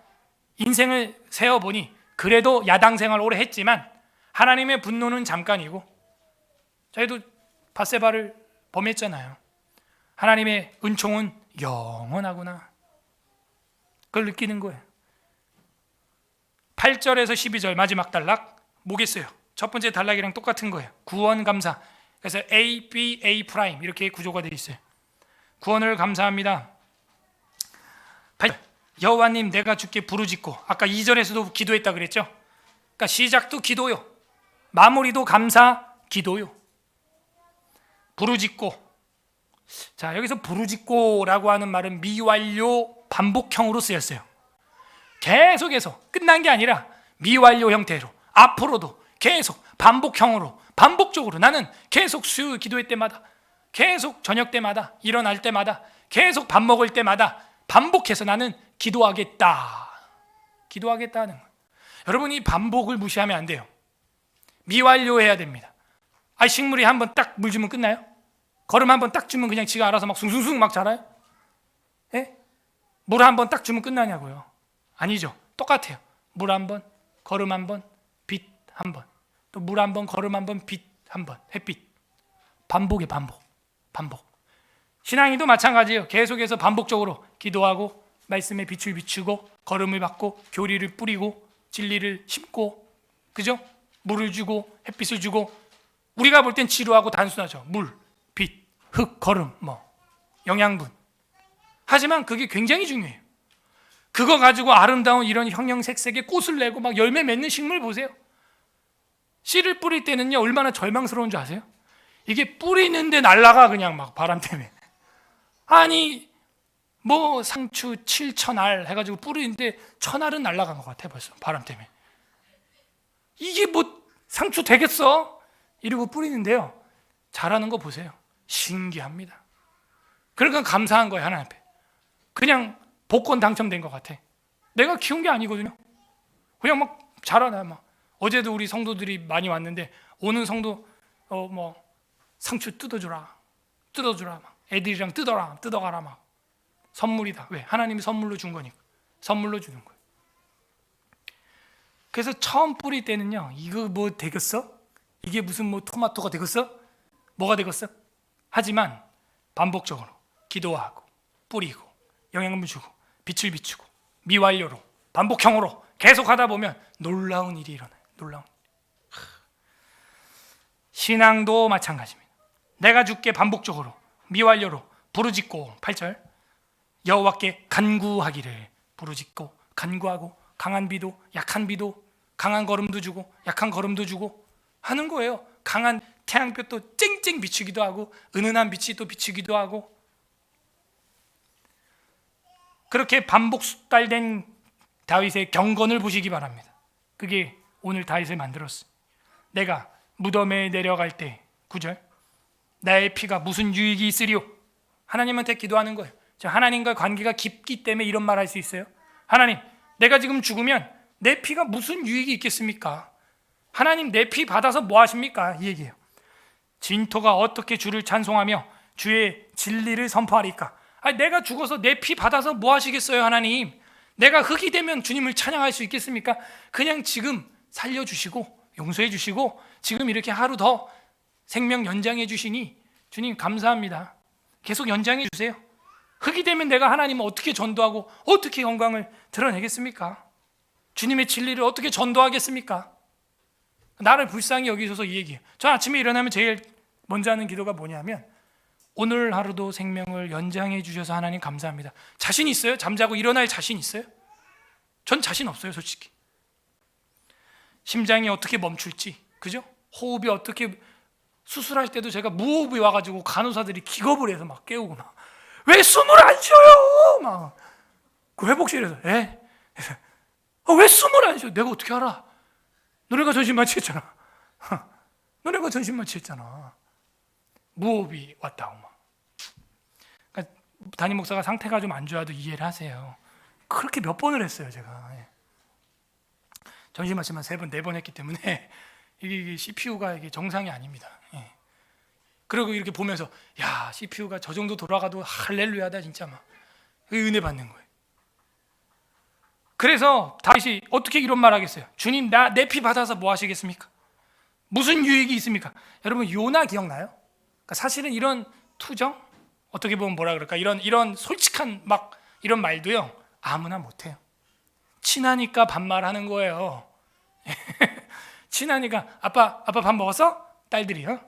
Speaker 1: 인생을 세어보니 그래도 야당 생활 오래 했지만 하나님의 분노는 잠깐이고, 저희도 밧세바를 범했잖아요. 하나님의 은총은 영원하구나. 그걸 느끼는 거예요. 8절에서 12절 마지막 단락 뭐겠어요? 첫 번째 단락이랑 똑같은 거예요. 구원 감사. 그래서 A, B, A 프라임 이렇게 구조가 되어 있어요. 구원을 감사합니다. 8절 여호와님 내가 주께 부르짖고, 아까 2절에서도 기도했다 그랬죠? 그러니까 시작도 기도요, 마무리도 감사 기도요. 부르짖고, 자 여기서 부르짖고라고 하는 말은 미완료 반복형으로 쓰였어요. 계속해서 끝난 게 아니라 미완료 형태로 앞으로도 계속 반복형으로, 반복적으로 나는 계속 수요 기도회 때마다, 계속 저녁 때마다, 일어날 때마다, 계속 밥 먹을 때마다 반복해서 나는 기도하겠다. 기도하겠다는 거예요. 여러분 이 반복을 무시하면 안 돼요. 미완료해야 됩니다. 식물이 한번 딱 물 주면 끝나요? 걸음 한번 딱 주면 그냥 지가 알아서 막 숭숭숭 막 자라요? 예? 물 한번 딱 주면 끝나냐고요? 아니죠. 똑같아요. 물 한 번, 걸음 한 번, 빛 한 번, 또 물 한 번, 걸음 한 번, 빛 한 번, 햇빛. 반복의 반복, 반복. 신앙이도 마찬가지예요. 계속해서 반복적으로 기도하고 말씀에 빛을 비추고 걸음을 받고 교리를 뿌리고 진리를 심고, 그죠? 물을 주고 햇빛을 주고. 우리가 볼 땐 지루하고 단순하죠. 물, 빛, 흙, 걸음, 영양분. 하지만 그게 굉장히 중요해요. 그거 가지고 아름다운 이런 형형색색의 꽃을 내고 막 열매 맺는 식물 보세요. 씨를 뿌릴 때는요 얼마나 절망스러운 줄 아세요? 이게 뿌리는데 날라가 그냥 막 바람 때문에. 아니 상추 7,000알 해가지고 뿌리는데 1,000알은 날라간 것 같아 벌써 바람 때문에. 이게 상추 되겠어? 이러고 뿌리는데요 자라는 거 보세요. 신기합니다. 그러니까 감사한 거예요. 하나님 앞에 그냥 복권 당첨된 것 같아. 내가 키운 게 아니거든요. 그냥 막 자라나요. 막 어제도 우리 성도들이 많이 왔는데 오는 성도 상추 뜯어주라 막 애들이랑 뜯어가라 막 선물이다. 왜? 하나님이 선물로 준 거니까. 선물로 주는 거예요. 그래서 처음 뿌릴 때는요 이거 되겠어? 이게 무슨 토마토가 되겠어? 뭐가 되겠어? 하지만 반복적으로 기도하고 뿌리고 영양분 주고 빛을 비추고 미완료로 반복형으로 계속 하다 보면 놀라운 일이 일어나요. 놀라운 일. 신앙도 마찬가지입니다. 내가 주께 반복적으로 미완료로 부르짖고, 8절 여호와께 간구하기를, 부르짖고 간구하고 강한 비도 약한 비도, 강한 걸음도 주고 약한 걸음도 주고 하는 거예요. 강한 태양볕도 쨍쨍 비추기도 하고 은은한 빛이 또 비추기도 하고. 그렇게 반복 숙달된 다윗의 경건을 보시기 바랍니다. 그게 오늘 다윗을 만들었어. 내가 무덤에 내려갈 때, 9절 나의 피가 무슨 유익이 있으리요? 하나님한테 기도하는 거예요. 하나님과 관계가 깊기 때문에 이런 말 할 수 있어요. 하나님 내가 지금 죽으면 내 피가 무슨 유익이 있겠습니까? 하나님 내 피 받아서 뭐 하십니까? 이 얘기예요. 진토가 어떻게 주를 찬송하며 주의 진리를 선포하리까? 내가 죽어서 내 피 받아서 뭐 하시겠어요? 하나님 내가 흙이 되면 주님을 찬양할 수 있겠습니까? 그냥 지금 살려주시고 용서해 주시고 지금 이렇게 하루 더 생명 연장해 주시니 주님 감사합니다. 계속 연장해 주세요. 흙이 되면 내가 하나님을 어떻게 전도하고 어떻게 영광을 드러내겠습니까? 주님의 진리를 어떻게 전도하겠습니까? 나를 불쌍히 여기셔서 이 얘기예요. 저 아침에 일어나면 제일 먼저 하는 기도가 뭐냐면, 오늘 하루도 생명을 연장해 주셔서 하나님 감사합니다. 자신 있어요? 잠자고 일어날 자신 있어요? 전 자신 없어요, 솔직히. 심장이 어떻게 멈출지, 그죠? 호흡이 어떻게, 수술할 때도 제가 무호흡이 와가지고 간호사들이 기겁을 해서 막 깨우고 막, 왜 숨을 안 쉬어요? 막 그 회복실에서 왜 숨을 안 쉬어? 내가 어떻게 알아? 너네가 전신마취했잖아. 너네가 전신마취했잖아. 무호흡이 왔다고 막. 그러니까 담임 목사가 상태가 좀 안 좋아도 이해를 하세요. 그렇게 몇 번을 했어요, 제가. 전신마취만 3번, 4번 했기 때문에 이게 CPU가 이게 정상이 아닙니다. 그리고 이렇게 보면서, 야, CPU가 저 정도 돌아가도 할렐루야다 진짜 막 은혜 받는 거예요. 그래서 다윗이 어떻게 이런 말 하겠어요? 주님, 내 피 받아서 뭐 하시겠습니까? 무슨 유익이 있습니까? 여러분, 요나 기억나요? 그러니까 사실은 이런 투정, 어떻게 보면 뭐라 그럴까, 이런 솔직한 막 이런 말도요, 아무나 못해요. 친하니까 반말하는 거예요. 친하니까 아빠 밥 먹었어? 딸들이요.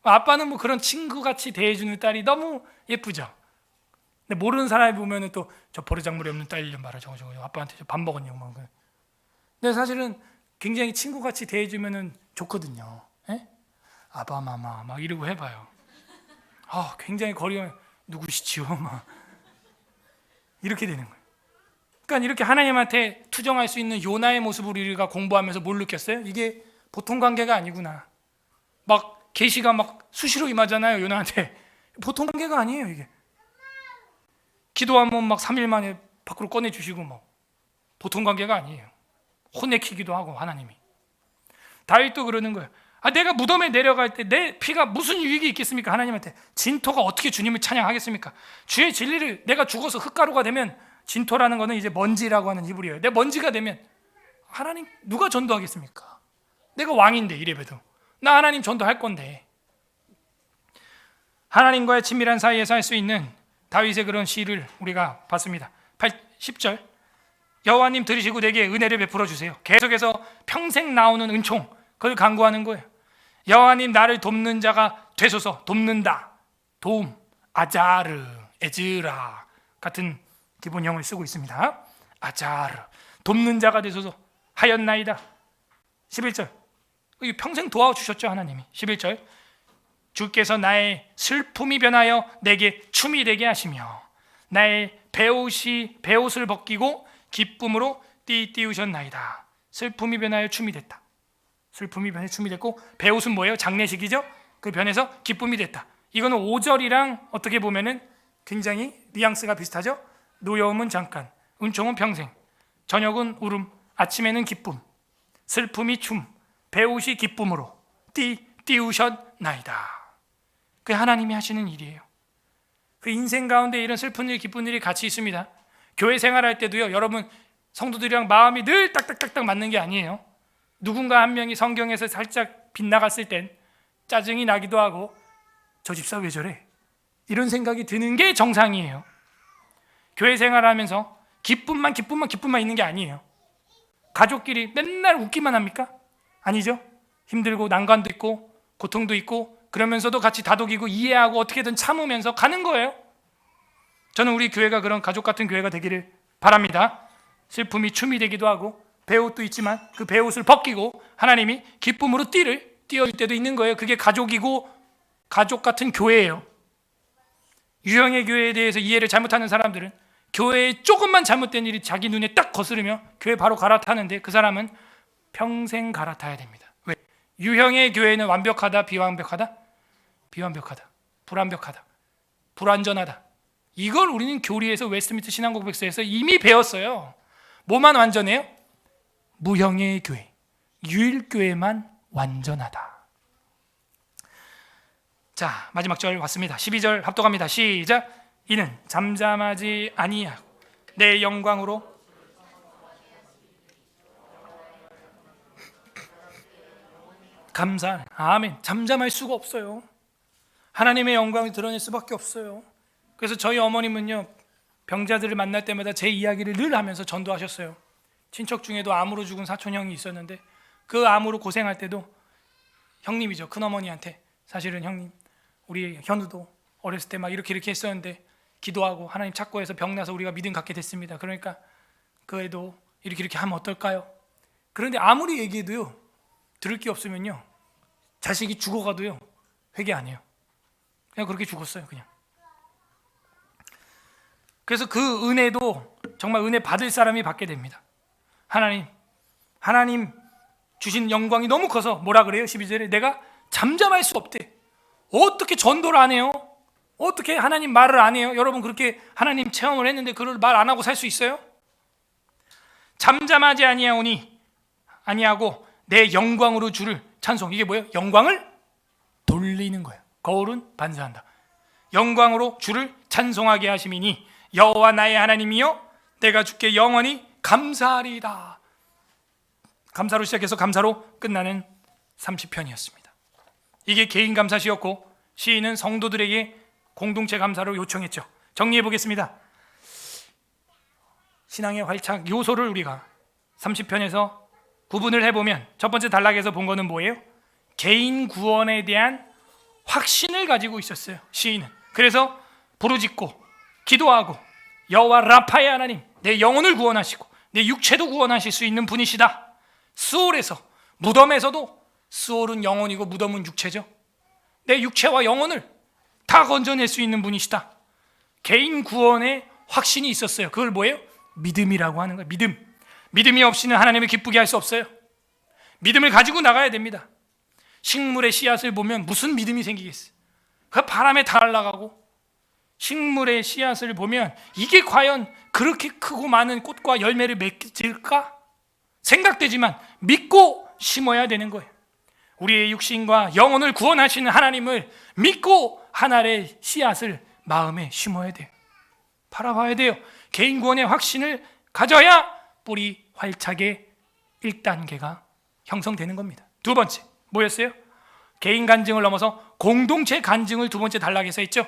Speaker 1: 아빠는 뭐 그런 친구같이 대해주는 딸이 너무 예쁘죠. 근데 모르는 사람이 보면은 또 저 버르장머리 없는 딸 좀 봐라, 저거 아빠한테 저 밥 먹었냐고 막. 근데 사실은 굉장히 친구같이 대해주면은 좋거든요. 아빠 마마 막 이러고 해봐요. 굉장히 거리가 누구시지요? 막 이렇게 되는 거예요. 그러니까 이렇게 하나님한테 투정할 수 있는 요나의 모습을 우리가 공부하면서 뭘 느꼈어요? 이게 보통 관계가 아니구나. 막 계시가 막 수시로 임하잖아요, 요나한테. 보통 관계가 아니에요, 이게. 기도하면 막 3일 만에 밖으로 꺼내주시고 뭐 보통 관계가 아니에요. 혼내키기도 하고 하나님이. 다윗도 그러는 거예요. 내가 무덤에 내려갈 때 내 피가 무슨 유익이 있겠습니까? 하나님한테. 진토가 어떻게 주님을 찬양하겠습니까? 주의 진리를, 내가 죽어서 흙가루가 되면, 진토라는 거는 이제 먼지라고 하는 히브리어예요. 내 먼지가 되면 하나님 누가 전도하겠습니까? 내가 왕인데 이래봬도 나 하나님 전도할 건데. 하나님과의 친밀한 사이에서 할 수 있는 다윗의 그런 시를 우리가 봤습니다. 10절, 여호와님 들으시고 내게 은혜를 베풀어 주세요. 계속해서 평생 나오는 은총, 그걸 간구하는 거예요. 여호와님 나를 돕는 자가 되소서. 돕는다, 도움, 아자르, 에즈라 같은 기본형을 쓰고 있습니다. 아자르, 돕는 자가 되소서 하였나이다. 11절, 평생 도와주셨죠 하나님이. 11절, 주께서 나의 슬픔이 변하여 내게 춤이 되게 하시며 나의 베옷을 벗기고 기쁨으로 띠우셨나이다. 슬픔이 변하여 춤이 됐다. 슬픔이 변해 춤이 됐고, 베옷은 뭐예요? 장례식이죠. 그 변해서 기쁨이 됐다. 이거는 5절이랑 어떻게 보면은 굉장히 뉘앙스가 비슷하죠. 노여움은 잠깐, 은총은 평생, 저녁은 울음, 아침에는 기쁨, 슬픔이 춤, 베옷이 기쁨으로 띠우셨나이다. 그게 하나님이 하시는 일이에요. 그 인생 가운데 이런 슬픈 일, 기쁜 일이 같이 있습니다. 교회 생활할 때도요, 여러분 성도들이랑 마음이 늘 딱딱딱딱 맞는 게 아니에요. 누군가 한 명이 성경에서 살짝 빗나갔을 땐 짜증이 나기도 하고, 저 집사 왜 저래? 이런 생각이 드는 게 정상이에요. 교회 생활하면서 기쁨만 있는 게 아니에요. 가족끼리 맨날 웃기만 합니까? 아니죠. 힘들고 난관도 있고 고통도 있고, 그러면서도 같이 다독이고 이해하고 어떻게든 참으면서 가는 거예요. 저는 우리 교회가 그런 가족 같은 교회가 되기를 바랍니다. 슬픔이 춤이 되기도 하고, 베옷도 있지만 그 베옷을 벗기고 하나님이 기쁨으로 띄워줄 때도 있는 거예요. 그게 가족이고 가족 같은 교회예요. 유형의 교회에 대해서 이해를 잘못하는 사람들은 교회에 조금만 잘못된 일이 자기 눈에 딱 거스르며 교회 바로 갈아타는데, 그 사람은 평생 갈아타야 됩니다. 왜? 유형의 교회는 완벽하다, 비완벽하다? 비완벽하다, 불완벽하다, 불완전하다. 이걸 우리는 교리에서 웨스트민스터 신앙고백서에서 이미 배웠어요. 뭐만 완전해요? 무형의 교회, 유일교회만 완전하다. 자, 마지막 절 왔습니다. 12절 합독합니다. 시작. 이는 잠잠하지 아니하고 내 영광으로 감사하네. 아멘. 잠잠할 수가 없어요. 하나님의 영광을 드러낼 수밖에 없어요. 그래서 저희 어머님은요, 병자들을 만날 때마다 제 이야기를 늘 하면서 전도하셨어요. 친척 중에도 암으로 죽은 사촌 형이 있었는데 그 암으로 고생할 때도 형님이죠. 큰어머니한테 사실은 형님 우리 현우도 어렸을 때 막 이렇게 했었는데 기도하고 하나님 찾고 해서 병나서 우리가 믿음 갖게 됐습니다. 그러니까 그 애도 이렇게 하면 어떨까요? 그런데 아무리 얘기해도요 들을 게 없으면요 자식이 죽어가도요 회개 안 해요. 그냥 그렇게 죽었어요. 그냥. 그래서 그 은혜도 정말 은혜 받을 사람이 받게 됩니다. 하나님 주신 영광이 너무 커서 뭐라 그래요? 12절에 내가 잠잠할 수 없대. 어떻게 전도를 안 해요? 어떻게 하나님 말을 안 해요? 여러분 그렇게 하나님 체험을 했는데 그걸 말 안 하고 살 수 있어요? 잠잠하지 아니하고 내 영광으로 주를 찬송. 이게 뭐예요? 영광을 돌리는 거예요. 거울은 반사한다. 영광으로 주를 찬송하게 하심이니 여호와 나의 하나님이여 내가 주께 영원히 감사하리이다. 감사로 시작해서 감사로 끝나는 30편이었습니다. 이게 개인 감사시였고 시인은 성도들에게 공동체 감사로 요청했죠. 정리해 보겠습니다. 신앙의 활착 요소를 우리가 30편에서 구분을 해보면 첫 번째 단락에서 본 거는 뭐예요? 개인 구원에 대한 확신을 가지고 있었어요. 시인은. 그래서 부르짖고 기도하고 여호와 라파의 하나님 내 영혼을 구원하시고 내 육체도 구원하실 수 있는 분이시다. 스올에서 무덤에서도 스올은 영혼이고 무덤은 육체죠. 내 육체와 영혼을 다 건져낼 수 있는 분이시다. 개인 구원에 확신이 있었어요. 그걸 뭐예요? 믿음이라고 하는 거예요. 믿음이 없이는 하나님을 기쁘게 할 수 없어요. 믿음을 가지고 나가야 됩니다. 식물의 씨앗을 보면 무슨 믿음이 생기겠어요? 그 바람에 다 날아가고 식물의 씨앗을 보면 이게 과연 그렇게 크고 많은 꽃과 열매를 맺을까? 생각되지만 믿고 심어야 되는 거예요. 우리의 육신과 영혼을 구원하시는 하나님을 믿고 하나의 씨앗을 마음에 심어야 돼요. 바라봐야 돼요. 개인 구원의 확신을 가져야 뿌리 활착의 1단계가 형성되는 겁니다. 두 번째 뭐였어요? 개인 간증을 넘어서 공동체 간증을 두 번째 단락에서 했죠.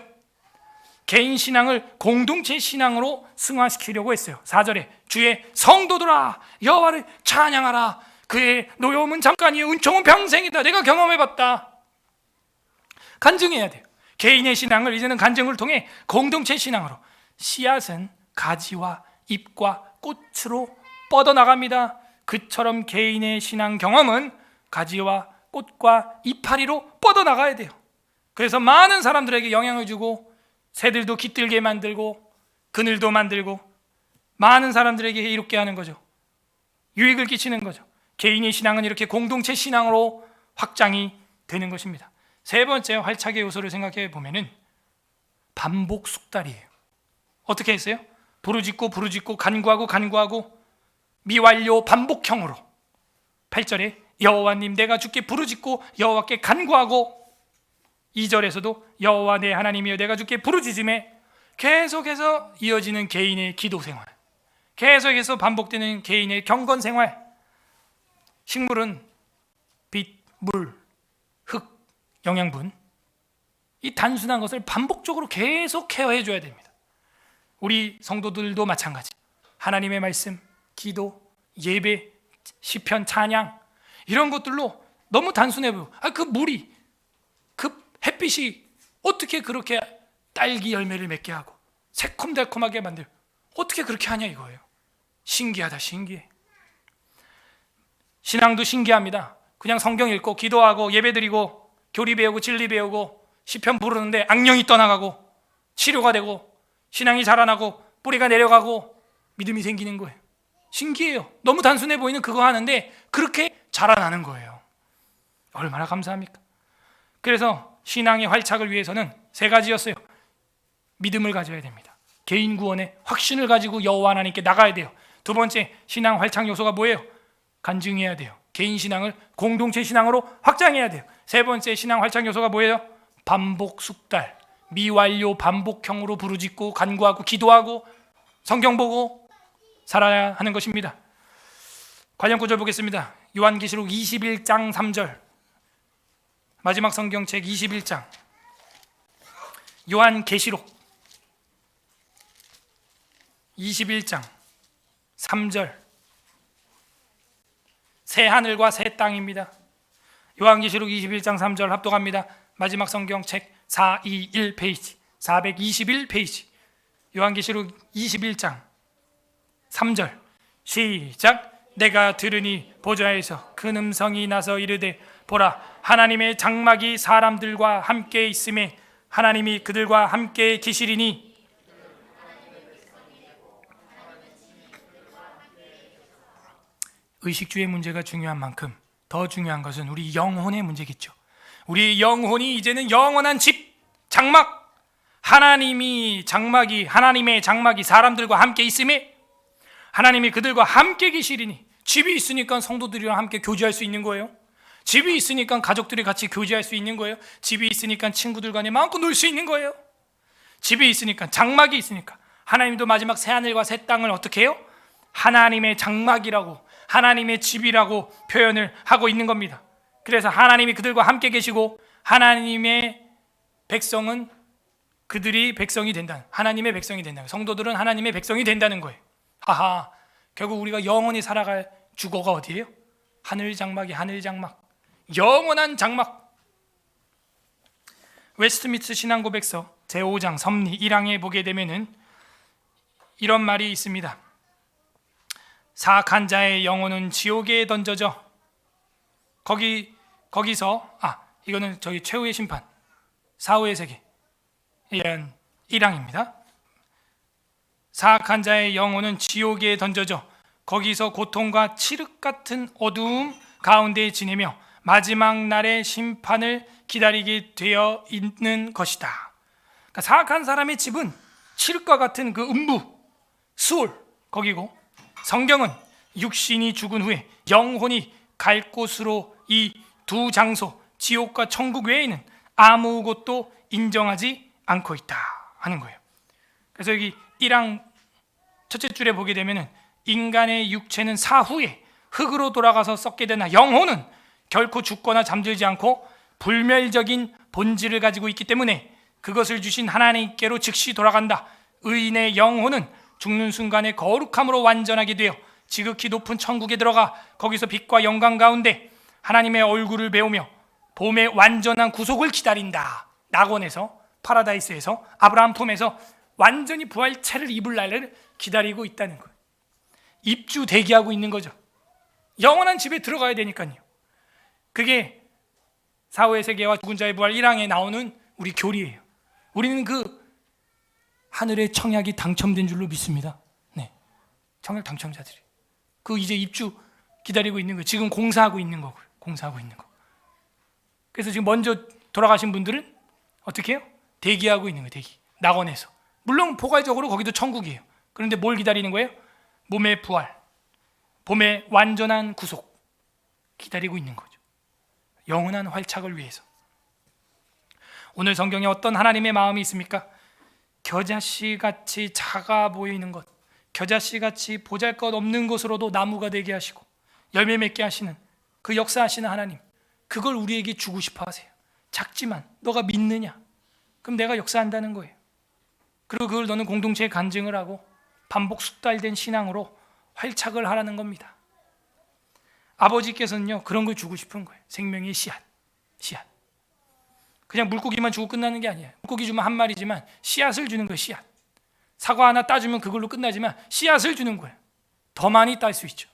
Speaker 1: 개인 신앙을 공동체 신앙으로 승화시키려고 했어요. 4절에 주의 성도들아 여호와를 찬양하라. 그의 노여움은 잠깐이요 은총은 평생이다. 내가 경험해봤다. 간증해야 돼요. 개인의 신앙을 이제는 간증을 통해 공동체 신앙으로. 씨앗은 가지와 잎과 꽃으로 뻗어나갑니다. 그처럼 개인의 신앙 경험은 가지와 꽃과 이파리로 뻗어나가야 돼요. 그래서 많은 사람들에게 영향을 주고 새들도 깃들게 만들고 그늘도 만들고 많은 사람들에게 이롭게 하는 거죠. 유익을 끼치는 거죠. 개인의 신앙은 이렇게 공동체 신앙으로 확장이 되는 것입니다. 세 번째 활착의 요소를 생각해 보면은 반복 숙달이에요. 어떻게 했어요? 부르짖고 간구하고 미완료 반복형으로 8절에 여호와님 내가 주께 부르짖고 여호와께 간구하고 2절에서도 여호와 내 하나님이여 내가 주께 부르짖음에 계속해서 이어지는 개인의 기도 생활, 계속해서 반복되는 개인의 경건 생활. 식물은 빛, 물, 흙, 영양분 이 단순한 것을 반복적으로 계속 케어해 줘야 됩니다. 우리 성도들도 마찬가지. 하나님의 말씀, 기도, 예배, 시편, 찬양 이런 것들로 너무 단순해 보여. 그 물이, 그 햇빛이 어떻게 그렇게 딸기 열매를 맺게 하고 새콤달콤하게 만들어 어떻게 그렇게 하냐 이거예요. 신기하다, 신기해. 신앙도 신기합니다. 그냥 성경 읽고 기도하고 예배드리고 교리 배우고 진리 배우고 시편 부르는데 악령이 떠나가고 치료가 되고 신앙이 자라나고 뿌리가 내려가고 믿음이 생기는 거예요. 신기해요. 너무 단순해 보이는 그거 하는데 그렇게 자라나는 거예요. 얼마나 감사합니까? 그래서 신앙의 활착을 위해서는 세 가지였어요. 믿음을 가져야 됩니다. 개인 구원에 확신을 가지고 여호와 하나님께 나가야 돼요. 두 번째 신앙 활착 요소가 뭐예요? 간증해야 돼요. 개인 신앙을 공동체 신앙으로 확장해야 돼요. 세 번째 신앙 활착 요소가 뭐예요? 반복 숙달, 미완료 반복형으로 부르짖고 간구하고 기도하고 성경 보고 살아야 하는 것입니다. 관련 구절 보겠습니다. 요한계시록 21장 3절 마지막 성경책 21장 요한계시록 21장 3절 새 하늘과 새 땅입니다. 요한계시록 21장 3절 합독합니다. 마지막 성경책 421 페이지 421 페이지 요한계시록 21장 3절 시작. 내가 들으니 보좌에서 큰 음성이 나서 이르되 보라, 하나님의 장막이 사람들과 함께 있음에 하나님이 그들과 함께 계시리니 의식주의 문제가 중요한 만큼 더 중요한 것은 우리 영혼의 문제겠죠. 우리 영혼이 이제는 영원한 집, 장막, 하나님의 장막이 사람들과 함께 있음에 하나님이 그들과 함께 계시리니, 집이 있으니까 성도들이랑 함께 교제할 수 있는 거예요. 집이 있으니까 가족들이 같이 교제할 수 있는 거예요. 집이 있으니까 친구들 간에 마음껏 놀 수 있는 거예요. 집이 있으니까, 장막이 있으니까 하나님도 마지막 새하늘과 새 땅을 어떻게 해요? 하나님의 장막이라고, 하나님의 집이라고 표현을 하고 있는 겁니다. 그래서 하나님이 그들과 함께 계시고 하나님의 백성은 그들이 백성이 된다. 하나님의 백성이 된다. 성도들은 하나님의 백성이 된다는 거예요. 하하, 결국 우리가 영원히 살아갈 주거가 어디예요? 하늘 장막이, 하늘 장막, 영원한 장막. 웨스트민스터 신앙고백서 제5장 섭리 1항에 보게 되면은 이런 말이 있습니다. 사악한 자의 영혼은 지옥에 던져져. 거기서 이거는 저희 최후의 심판, 사후의 세계 이런 1항입니다. 사악한 자의 영혼은 지옥에 던져져 거기서 고통과 칠흑 같은 어두움 가운데 지내며 마지막 날의 심판을 기다리게 되어 있는 것이다. 그러니까 사악한 사람의 집은 칠흑과 같은 그 음부, 수올 거기고, 성경은 육신이 죽은 후에 영혼이 갈 곳으로 이 두 장소, 지옥과 천국 외에는 아무것도 인정하지 않고 있다 하는 거예요. 그래서 여기 1항 첫째 줄에 보게 되면은 인간의 육체는 사후에 흙으로 돌아가서 썩게 되나 영혼은 결코 죽거나 잠들지 않고 불멸적인 본질을 가지고 있기 때문에 그것을 주신 하나님께로 즉시 돌아간다. 의인의 영혼은 죽는 순간에 거룩함으로 완전하게 되어 지극히 높은 천국에 들어가 거기서 빛과 영광 가운데 하나님의 얼굴을 배우며 봄의 완전한 구속을 기다린다. 낙원에서, 파라다이스에서, 아브라함 품에서 완전히 부활체를 입을 날을 기다리고 있다는 거예요. 입주 대기하고 있는 거죠. 영원한 집에 들어가야 되니까요. 그게 사후의 세계와 죽은 자의 부활 1항에 나오는 우리 교리예요. 우리는 그 하늘의 청약이 당첨된 줄로 믿습니다. 네, 청약 당첨자들이 그 이제 입주 기다리고 있는 거예요. 지금 공사하고 있는 거고요. 공사하고 있는 거. 그래서 지금 먼저 돌아가신 분들은 어떻게 해요? 대기하고 있는 거예요. 대기. 낙원에서. 물론 포괄적으로 거기도 천국이에요. 그런데 뭘 기다리는 거예요? 몸의 부활, 봄의 완전한 구속 기다리고 있는 거죠. 영원한 활착을 위해서. 오늘 성경에 어떤 하나님의 마음이 있습니까? 겨자씨같이 작아 보이는 것, 겨자씨같이 보잘것없는 것으로도 나무가 되게 하시고 열매 맺게 하시는 그 역사하시는 하나님, 그걸 우리에게 주고 싶어 하세요. 작지만 너가 믿느냐? 그럼 내가 역사한다는 거예요. 그리고 그걸 너는 공동체에 간증을 하고 반복 숙달된 신앙으로 활착을 하라는 겁니다. 아버지께서는요, 그런 걸 주고 싶은 거예요. 생명의 씨앗. 그냥 물고기만 주고 끝나는 게 아니에요. 물고기 주면 한 마리지만 씨앗을 주는 거예요. 씨앗. 사과 하나 따주면 그걸로 끝나지만 씨앗을 주는 거예요. 더 많이 딸 수 있죠.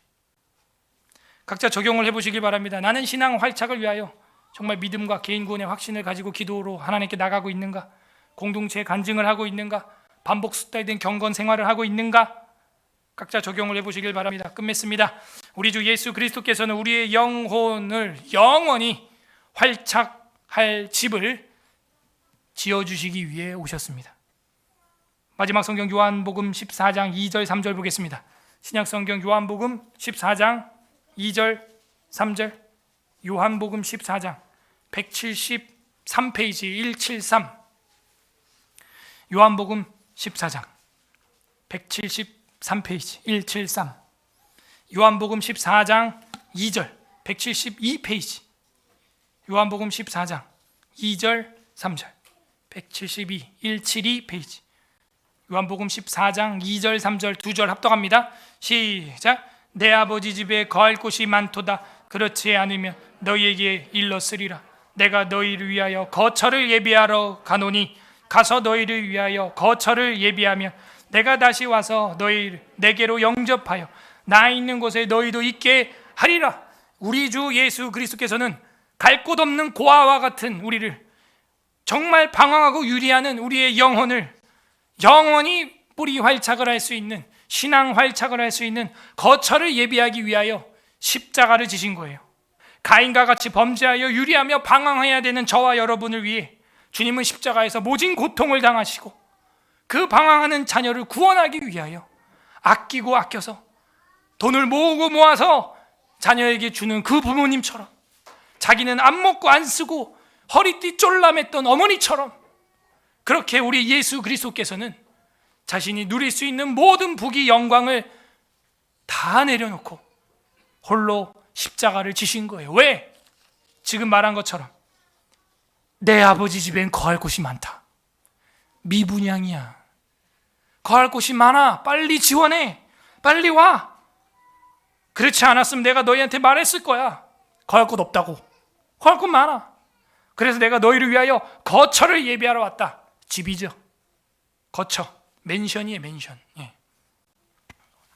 Speaker 1: 각자 적용을 해보시길 바랍니다. 나는 신앙 활착을 위하여 정말 믿음과 개인 구원의 확신을 가지고 기도로 하나님께 나가고 있는가? 공동체에 간증을 하고 있는가? 반복 숙달된 경건 생활을 하고 있는가? 각자 적용을 해보시길 바랍니다. 끝맺습니다. 우리 주 예수 그리스도께서는 우리의 영혼을 영원히 활착할 집을 지어주시기 위해 오셨습니다. 마지막 성경 요한복음 14장 2절 3절 보겠습니다. 신약성경 요한복음 14장 2절 3절, 요한복음 14장 173페이지 173, 요한복음 14장 173페이지 173, 요한복음 14장 2절 172페이지, 요한복음 14장 2절 3절 172 172페이지, 요한복음 14장 2절 3절 두 절 합독합니다. 시작. 내 아버지 집에 거할 곳이 많도다. 그렇지 않으면 너희에게 일렀으리라. 내가 너희를 위하여 거처를 예비하러 가노니 가서 너희를 위하여 거처를 예비하면 내가 다시 와서 너희를 내게로 영접하여 나 있는 곳에 너희도 있게 하리라. 우리 주 예수 그리스도께서는 갈 곳 없는 고아와 같은 우리를, 정말 방황하고 유리하는 우리의 영혼을 영원히 뿌리 활착을 할 수 있는, 신앙 활착을 할 수 있는 거처를 예비하기 위하여 십자가를 지신 거예요. 가인과 같이 범죄하여 유리하며 방황해야 되는 저와 여러분을 위해 주님은 십자가에서 모진 고통을 당하시고 그 방황하는 자녀를 구원하기 위하여 아끼고 아껴서 돈을 모으고 모아서 자녀에게 주는 그 부모님처럼, 자기는 안 먹고 안 쓰고 허리띠 쫄람했던 어머니처럼, 그렇게 우리 예수 그리스도께서는 자신이 누릴 수 있는 모든 부귀 영광을 다 내려놓고 홀로 십자가를 지신 거예요. 왜? 지금 말한 것처럼 내 아버지 집엔 거할 곳이 많다. 미분양이야. 거할 곳이 많아. 빨리 지원해. 빨리 와. 그렇지 않았으면 내가 너희한테 말했을 거야. 거할 곳 없다고. 거할 곳 많아. 그래서 내가 너희를 위하여 거처를 예비하러 왔다. 집이죠. 거처. 맨션이에요. 맨션. 예.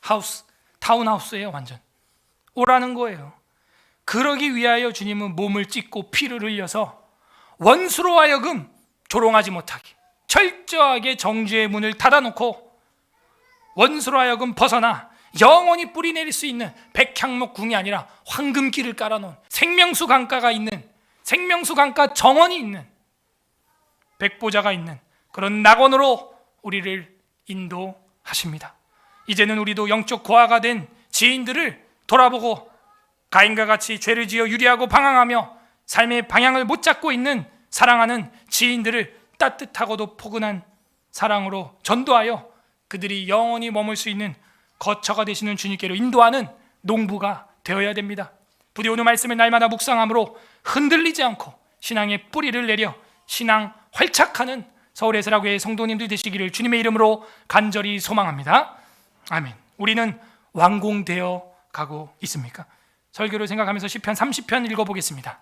Speaker 1: 하우스. 타운하우스예요. 완전. 오라는 거예요. 그러기 위하여 주님은 몸을 찢고 피를 흘려서 원수로 하여금 조롱하지 못하게 철저하게 정죄의 문을 닫아놓고 원수로 하여금 벗어나 영원히 뿌리 내릴 수 있는 백향목 궁이 아니라 황금길을 깔아놓은 생명수 강가가 있는, 생명수 강가 정원이 있는, 백보자가 있는 그런 낙원으로 우리를 인도하십니다. 이제는 우리도 영적 고아가 된 지인들을 돌아보고 가인과 같이 죄를 지어 유리하고 방황하며 삶의 방향을 못 잡고 있는 사랑하는 지인들을 따뜻하고도 포근한 사랑으로 전도하여 그들이 영원히 머물 수 있는 거처가 되시는 주님께로 인도하는 농부가 되어야 됩니다. 부디 오늘 말씀을 날마다 묵상함으로 흔들리지 않고 신앙의 뿌리를 내려 신앙 활착하는 서울의 세라교회 성도님들 되시기를 주님의 이름으로 간절히 소망합니다. 아멘. 우리는 완공되어 가고 있습니까? 설교를 생각하면서 시편 30편 읽어보겠습니다.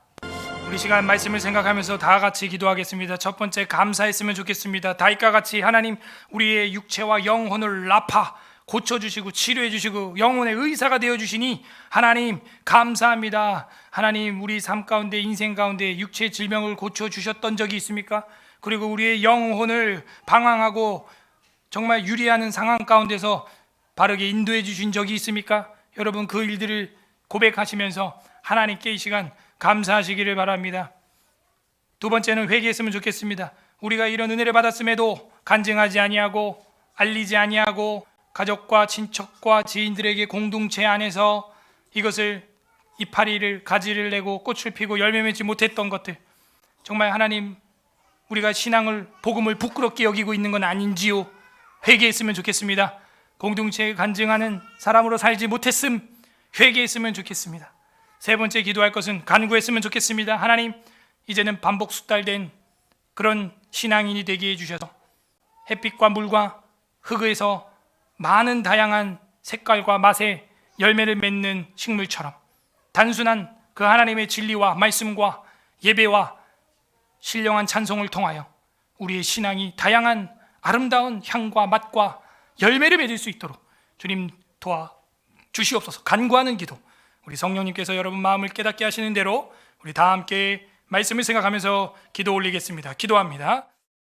Speaker 1: 우리 시간 말씀을 생각하면서 다 같이 기도하겠습니다. 첫 번째, 감사했으면 좋겠습니다. 다윗과 같이 하나님, 우리의 육체와 영혼을 라파 고쳐주시고 치료해주시고 영혼의 의사가 되어주시니 하나님 감사합니다. 하나님, 우리 삶 가운데, 인생 가운데 육체의 질병을 고쳐주셨던 적이 있습니까? 그리고 우리의 영혼을 방황하고 정말 유리하는 상황 가운데서 바르게 인도해 주신 적이 있습니까? 여러분, 그 일들을 고백하시면서 하나님께 이 시간 감사하시기를 바랍니다. 두 번째는 회개했으면 좋겠습니다. 우리가 이런 은혜를 받았음에도 간증하지 아니하고 알리지 아니하고 가족과 친척과 지인들에게 공동체 안에서 이것을 이파리를 가지를 내고 꽃을 피고 열매 맺지 못했던 것들, 정말 하나님, 우리가 신앙을, 복음을 부끄럽게 여기고 있는 건 아닌지요? 회개했으면 좋겠습니다. 공동체에 간증하는 사람으로 살지 못했음, 회개했으면 좋겠습니다. 세 번째, 기도할 것은 간구했으면 좋겠습니다. 하나님, 이제는 반복 숙달된 그런 신앙인이 되게 해주셔서 햇빛과 물과 흙에서 많은 다양한 색깔과 맛의 열매를 맺는 식물처럼 단순한 그 하나님의 진리와 말씀과 예배와 신령한 찬송을 통하여 우리의 신앙이 다양한 아름다운 향과 맛과 열매를 맺을 수 있도록 주님 도와 주시옵소서. 간구하는 기도, 우리 성령님께서 여러분 마음을 깨닫게 하시는 대로 우리 다 함께 말씀을 생각하면서 기도 올리겠습니다. 기도합니다.